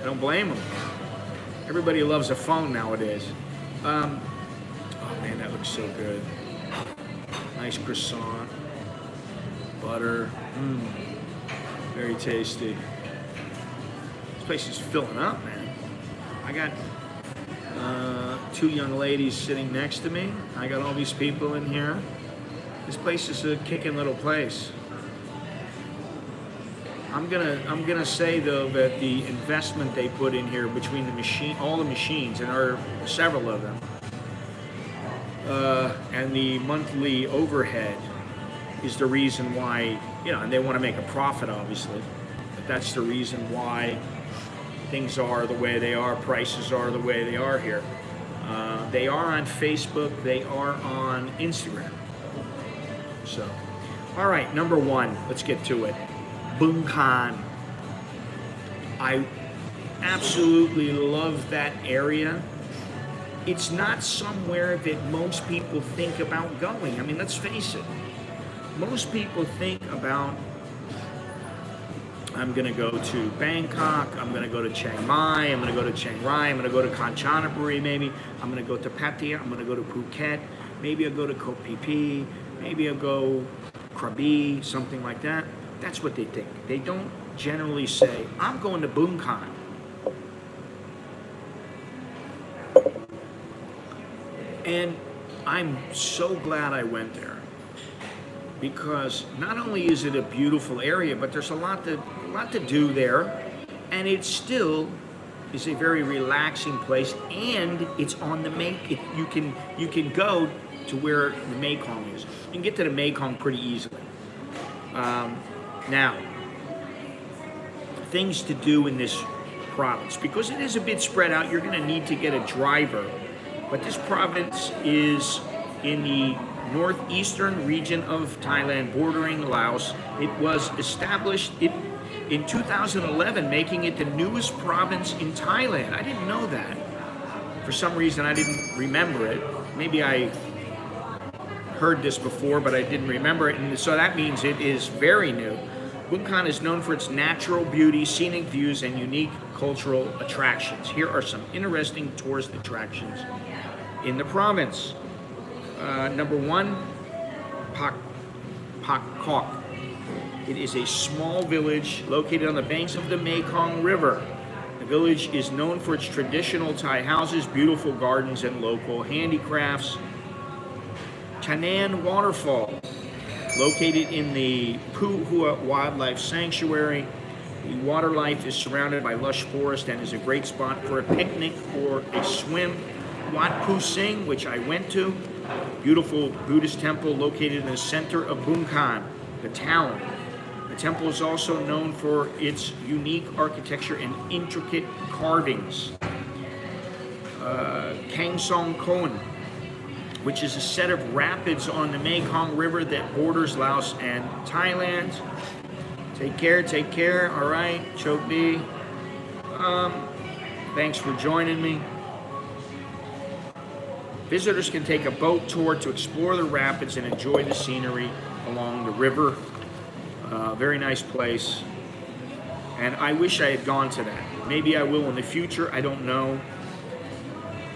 I don't blame him. Everybody loves a phone nowadays. Oh man, that looks so good. Nice croissant, butter. Very tasty. This place is filling up, man. I got 2 young ladies sitting next to me. I got all these people in here. This place is a kicking little place. I'm gonna say though that the investment they put in here between all the machines, and there are several of them, and the monthly overhead is the reason why, and they want to make a profit, obviously, but that's the reason why things are the way they are, prices are the way they are here. They are on Facebook, they are on Instagram. So, all right, number 1, let's get to it. Bungkan. I absolutely love that area. It's not somewhere that most people think about going. I mean, let's face it. Most people think about, I'm going to go to Bangkok, I'm going to go to Chiang Mai, I'm going to go to Chiang Rai, I'm going to go to Kanchanaburi maybe, I'm going to go to Pattaya, I'm going to go to Phuket, maybe I'll go to Koh Phi Phi, maybe I'll go Krabi, something like that. That's what they think. They don't generally say, I'm going to Bungkan. And I'm so glad I went there, because not only is it a beautiful area, but there's a lot to do there, and it still is a very relaxing place, and it's on the you can go to where the Mekong is. You can get to the Mekong pretty easily. Now, things to do in this province, because it is a bit spread out. You're going to need to get a driver, but this province is in the northeastern region of Thailand, bordering Laos. It was established in 2011, making it the newest province in Thailand. I didn't know that. For some reason, I didn't remember it. Maybe I heard this before, but I didn't remember it, and so that means it is very new. Bungkan is known for its natural beauty, scenic views, and unique cultural attractions. Here are some interesting tourist attractions in the province. Number 1, Pak Kok. It is a small village located on the banks of the Mekong River. The village is known for its traditional Thai houses, beautiful gardens, and local handicrafts. Tanan Waterfall, located in the Phu Hua Wildlife Sanctuary. The water life is surrounded by lush forest and is a great spot for a picnic or a swim. Wat Pu Sing, which I went to, beautiful Buddhist temple located in the center of Bungkan, the town. The temple is also known for its unique architecture and intricate carvings. Kang Song Kon, which is a set of rapids on the Mekong River that borders Laos and Thailand. Take care, all right, Chokbi. Thanks for joining me. Visitors can take a boat tour to explore the rapids and enjoy the scenery along the river. Very nice place. And I wish I had gone to that. Maybe I will in the future, I don't know.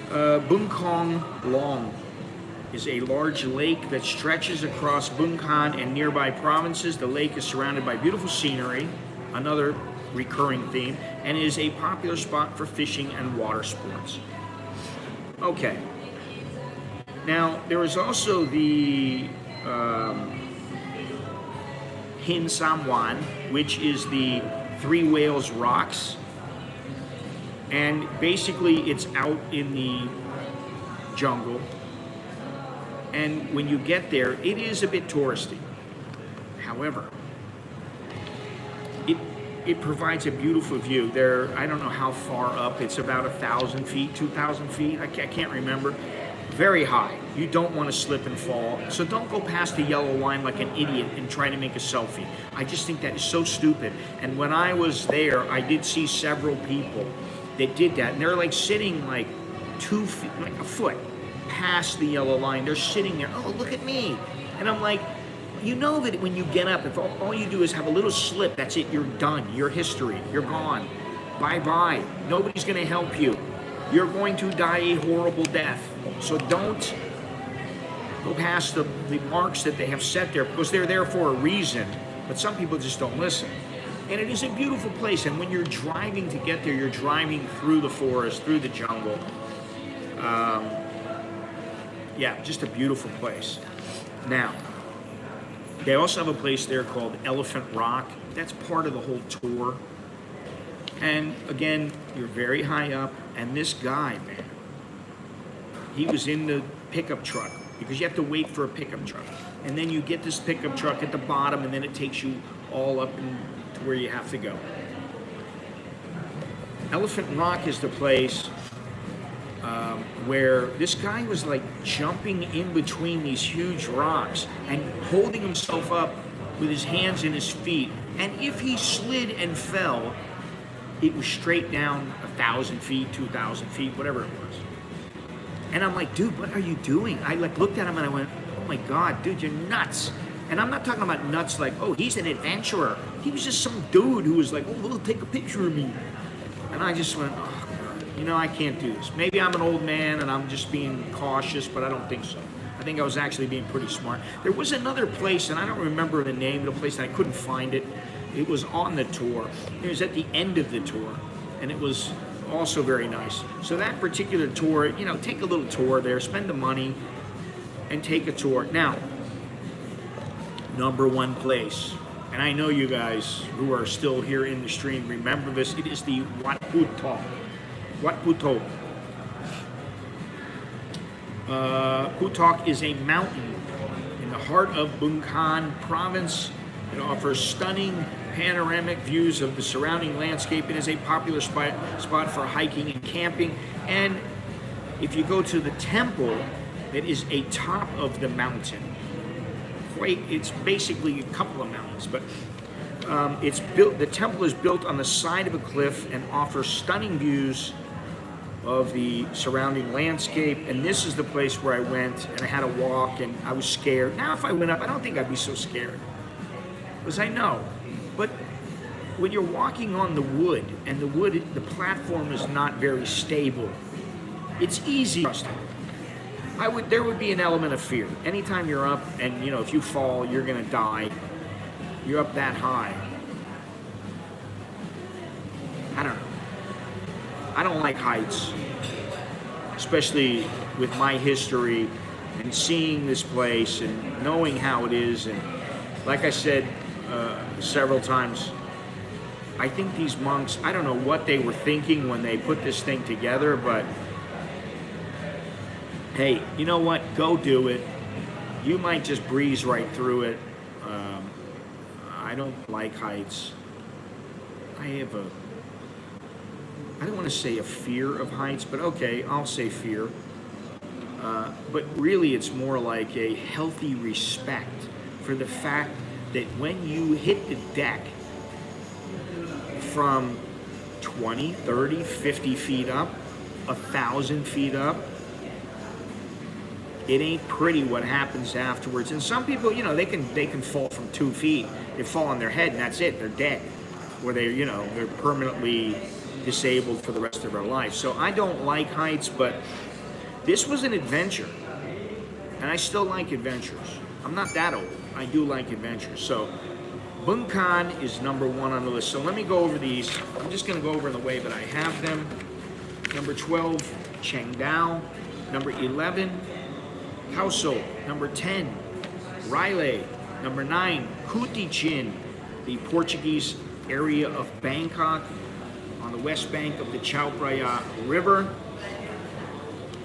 Bungkong Long is a large lake that stretches across Bungkan and nearby provinces. The lake is surrounded by beautiful scenery, another recurring theme, and is a popular spot for fishing and water sports. Okay. Now, there is also the Hin Sam Wan, which is the Three Whales Rocks. And basically, it's out in the jungle. And when you get there, it is a bit touristy. However, it provides a beautiful view. There, I don't know how far up, it's about 1,000 feet, 2,000 feet, I can't remember. Very high. You don't want to slip and fall. So don't go past the yellow line like an idiot and try to make a selfie. I just think that is so stupid. And when I was there, I did see several people that did that. And they're like sitting like 2 feet, like a foot past the yellow line. They're sitting there, oh, look at me. And I'm like, you know that when you get up, if all you do is have a little slip, that's it, you're done. You're history. You're gone. Bye-bye. Nobody's going to help you. You're going to die a horrible death. So don't go past the marks that they have set there, because they're there for a reason. But some people just don't listen. And it is a beautiful place. And when you're driving to get there, you're driving through the forest, through the jungle. Yeah, just a beautiful place. Now, they also have a place there called Elephant Rock. That's part of the whole tour. And again, you're very high up. And this guy, man, he was in the pickup truck, because you have to wait for a pickup truck. And then you get this pickup truck at the bottom, and then it takes you all up to where you have to go. Elephant Rock is the place where this guy was like jumping in between these huge rocks and holding himself up with his hands and his feet. And if he slid and fell, it was straight down 1,000 feet, 2,000 feet, whatever it was. And I'm like, dude, what are you doing? I like looked at him and I went, oh my God, dude, you're nuts. And I'm not talking about nuts like, oh, he's an adventurer. He was just some dude who was like, oh, well, take a picture of me. And I just went, oh, you know, I can't do this. Maybe I'm an old man and I'm just being cautious, but I don't think so. I think I was actually being pretty smart. There was another place, and I don't remember the name of the place, and I couldn't find it. It was on the tour. It was at the end of the tour, and it was also very nice. So that particular tour, you know, take a little tour there, spend the money, and take a tour. Now, number one place, and I know you guys who are still here in the stream remember this, it is the Wat Phu Thok. Phu Thok is a mountain in the heart of Bun Khan province. It offers stunning panoramic views of the surrounding landscape. It is a popular spot for hiking and camping. And if you go to the temple that is atop of the mountain, it's basically a couple of mountains, but it's built. The temple is built on the side of a cliff and offers stunning views of the surrounding landscape. And this is the place where I went, and I had to walk, and I was scared. Now, if I went up, I don't think I'd be so scared, because I know. But when you're walking on the wood, and the platform is not very stable, it's easy. There would be an element of fear. Anytime you're up, and you know, if you fall, you're gonna die. You're up that high. I don't know. I don't like heights, especially with my history and seeing this place and knowing how it is. And like I said several times, I think these monks, I don't know what they were thinking when they put this thing together, but hey, you know what? Go do it. You might just breeze right through it. I don't like heights. I don't want to say a fear of heights, but okay, I'll say fear. But really, it's more like a healthy respect for the fact that when you hit the deck from 20, 30, 50 feet up, 1,000 feet up, it ain't pretty what happens afterwards. And some people, you know, they can fall from 2 feet. They fall on their head and that's it, they're dead. Or they're permanently disabled for the rest of their life. So I don't like heights, but this was an adventure. And I still like adventures. I'm not that old. I do like adventures. So Bun Khan is number one on the list. So let me go over these. I'm just going to go over in the way that I have them. Number 12, Cheng Dao. Number 11, Khao So. Number 10, Railay. Number 9, Kuti Chin, the Portuguese area of Bangkok on the west bank of the Chao Phraya River.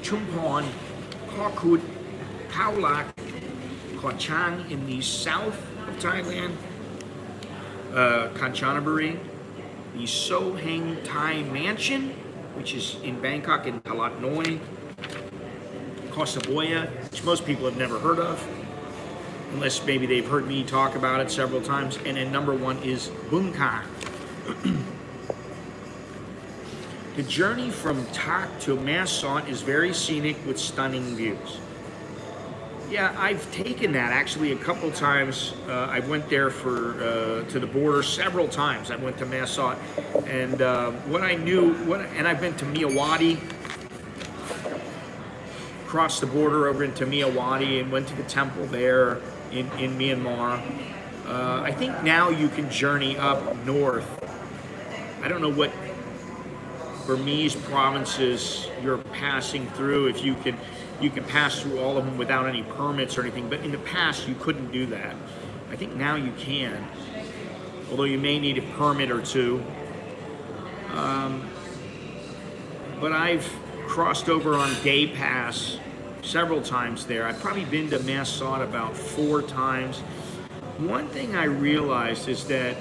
Chumphon Khawkut, CHILLAX, Koh Chang in the south of Thailand, Kanchanaburi, the Sohang Thai Mansion, which is in Bangkok in Talat Noi, Koh Saboya, which most people have never heard of, unless maybe they've heard me talk about it several times, and then number one is Bungkak. The journey from Tak to Mae Sot is very scenic with stunning views. Yeah, I've taken that actually a couple times. I went there to the border several times. I went to Mae Sot, and and I've been to Miyawadi, crossed the border over into Miyawadi and went to the temple there in Myanmar. I think now you can journey up north. I don't know what Burmese provinces you're passing through, if you can pass through all of them without any permits or anything, but in the past you couldn't do that. I think now you can, although you may need a permit or two. But I've crossed over on Day Pass several times there. I've probably been to Mae Sot about 4 times. One thing I realized is that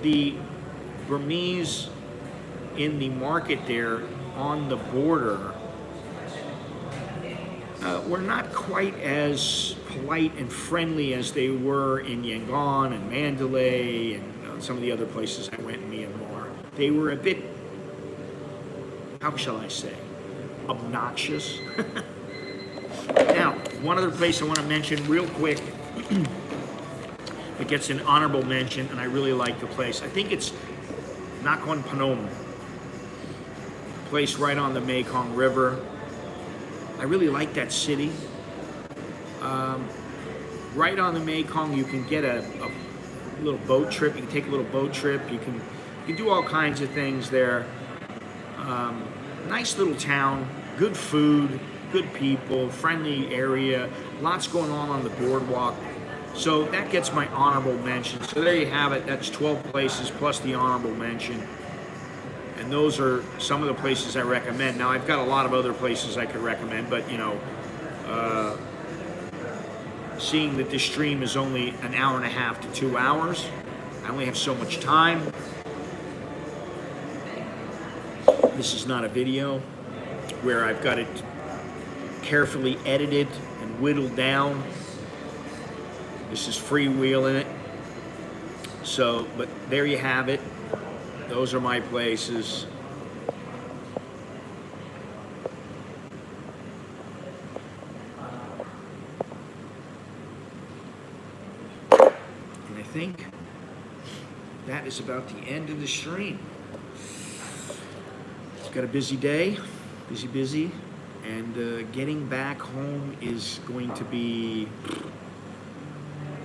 the Burmese in the market there on the border were not quite as polite and friendly as they were in Yangon and Mandalay and some of the other places I went in Myanmar. They were a bit, how shall I say, obnoxious. Now, one other place I want to mention real quick, it gets an honorable mention, and I really like the place. I think it's Nakhon Phanom, place right on the Mekong River. I really like that city. Right on the Mekong, you can get a little boat trip. You can take a little boat trip. You can do all kinds of things there. Nice little town, good food, good people, friendly area, lots going on the boardwalk. So that gets my honorable mention. So there you have it. That's 12 places plus the honorable mention. And those are some of the places I recommend. Now, I've got a lot of other places I could recommend, but, you know, seeing that this stream is only an hour and a half to 2 hours, I only have so much time. This is not a video where I've got it carefully edited and whittled down. This is freewheeling it. So, but there you have it. Those are my places. And I think that is about the end of the stream. It's got a busy day, busy, and getting back home is going to be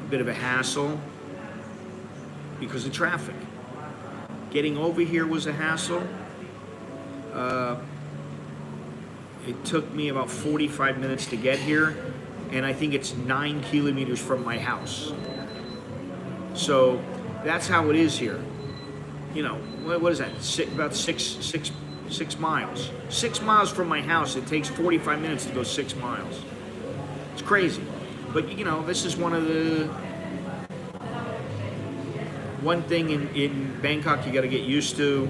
a bit of a hassle because of traffic. Getting over here was a hassle. It took me about 45 minutes to get here, and I think it's 9 kilometers from my house. So that's how it is here. You know, what is that? About six miles. 6 miles from my house, it takes 45 minutes to go 6 miles. It's crazy. But, you know, this is one thing in Bangkok you got to get used to.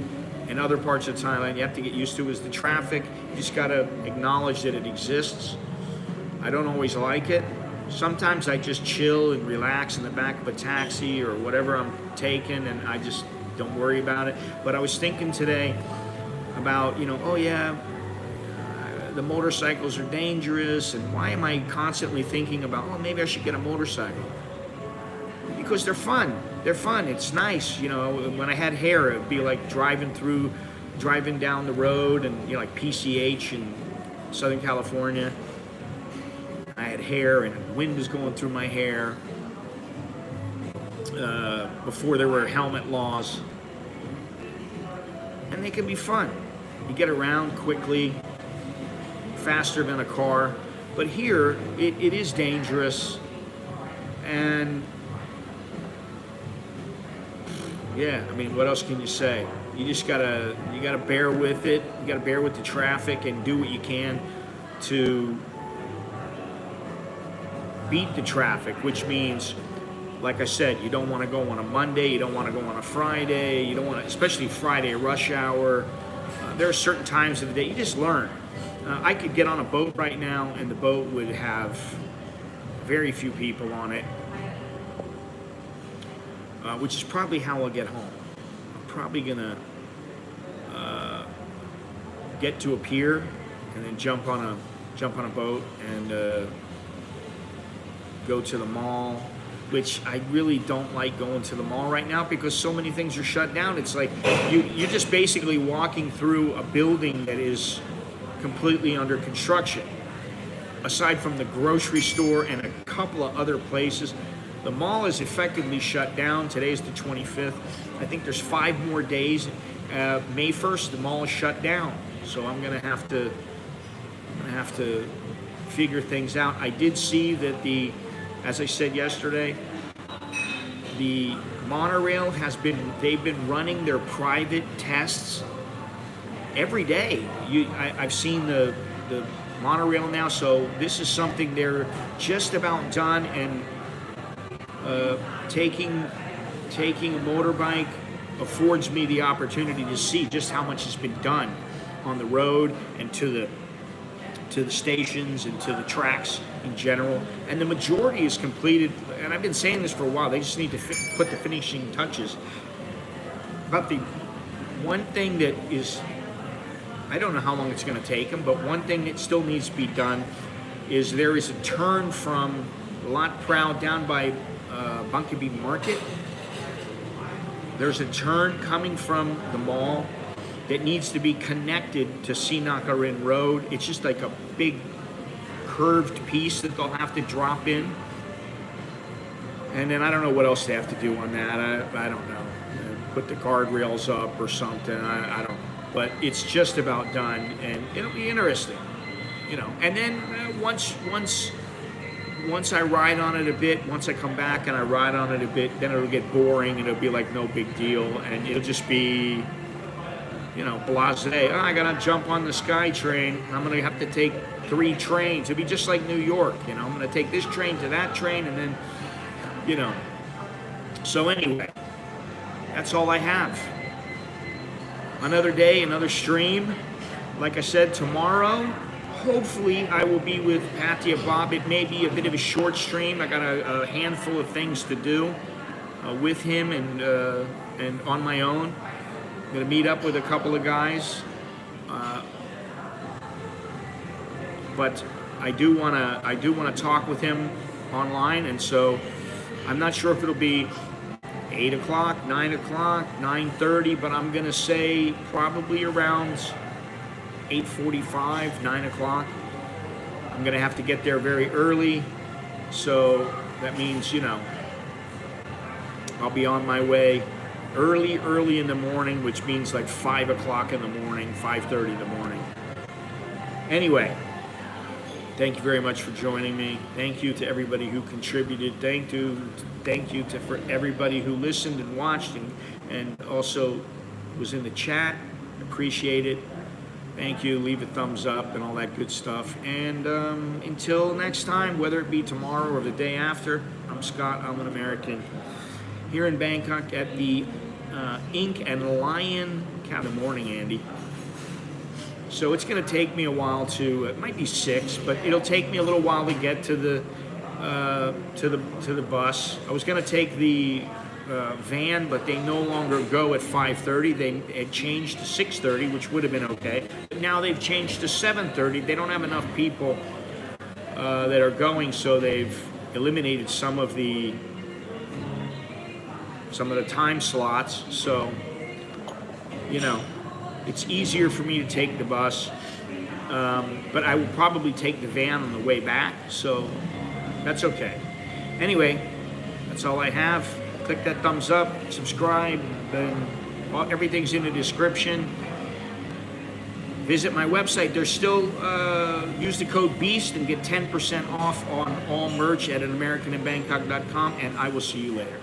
In other parts of Thailand you have to get used to is the traffic. You just got to acknowledge that it exists. I don't always like it. Sometimes I just chill and relax in the back of a taxi or whatever I'm taking, and I just don't worry about it. But I was thinking today about, you know, oh yeah, the motorcycles are dangerous, and why am I constantly thinking about, oh, maybe I should get a motorcycle? Because they're fun. They're fun. It's nice. You know, when I had hair, it'd be like driving down the road, and, you know, like PCH in Southern California. I had hair, and the wind was going through my hair. Before there were helmet laws. And they can be fun. You get around quickly, faster than a car. But here, it is dangerous. And yeah, I mean, what else can you say? You just gotta bear with it. You gotta bear with the traffic and do what you can. to beat the traffic, which means, like I said, you don't want to go on a Monday, you don't want to go on a Friday, you don't want to, especially Friday rush hour. There are certain times of the day you just learn. I could get on a boat right now, and the boat would have very few people on it, which is probably how I'll get home. I'm probably gonna get to a pier and then jump on a boat and go to the mall, which I really don't like going to the mall right now because so many things are shut down. It's like you're just basically walking through a building that is completely under construction. Aside from the grocery store and a couple of other places, the mall is effectively shut down. Today's the 25th. I think there's 5 more days. May 1st, the mall is shut down. So I'm gonna have to figure things out. I did see that as I said yesterday, the monorail they've been running their private tests every day. I've seen the monorail now, so this is something they're just about done, and taking a motorbike affords me the opportunity to see just how much has been done on the road and to the stations and to the tracks in general. And the majority is completed, and I've been saying this for a while, they just need to put the finishing touches. But the one thing that is, I don't know how long it's going to take them, but one thing that still needs to be done is there is a turn from Lot Proud down by Bunkaby Market. There's a turn coming from the mall that needs to be connected to Sinakarin Road. It's just like a big curved piece that they'll have to drop in. And then I don't know what else they have to do on that. I don't know. Put the guardrails up or something. I don't know. But it's just about done, and it'll be interesting, you know. And then once I ride on it a bit, once I come back and I ride on it a bit, then it'll get boring and it'll be like no big deal, and it'll just be, you know, blasé. Oh, I gotta jump on the SkyTrain. I'm gonna have to take 3 trains. It'll be just like New York, you know. I'm gonna take this train to that train, and then, you know. So anyway, that's all I have. Another day, another stream. Like I said, tomorrow, hopefully I will be with Patty and Bob. It may be a bit of a short stream. I got a handful of things to do with him and on my own. I'm gonna meet up with a couple of guys, but I do wanna talk with him online, and so I'm not sure if it'll be 8 o'clock, 9 o'clock, 9:30, but I'm gonna say probably around 8:45, 9 o'clock. I'm gonna have to get there very early, so that means, you know, I'll be on my way early in the morning, which means like 5 o'clock in the morning, 5:30 in the morning. Anyway, thank you very much for joining me. Thank you to everybody who contributed. Thank you for everybody who listened and watched and also was in the chat. Appreciate it. Thank you. Leave a thumbs up and all that good stuff. And until next time, whether it be tomorrow or the day after, I'm Scott. I'm an American here in Bangkok at the Ink and Lion. Count the morning, Andy. So it's going to take me a while to. It might be 6, but it'll take me a little while to get to the bus. I was going to take the van, but they no longer go at 5:30. They had changed to 6:30, which would have been okay. But now they've changed to 7:30. They don't have enough people that are going, so they've eliminated some of the time slots. So, you know, it's easier for me to take the bus, but I will probably take the van on the way back, so that's okay. Anyway, that's all I have. Click that thumbs up, subscribe, and everything's in the description. Visit my website. There's still, use the code BEAST and get 10% off on all merch at AmericanInBangkok.com, and I will see you later.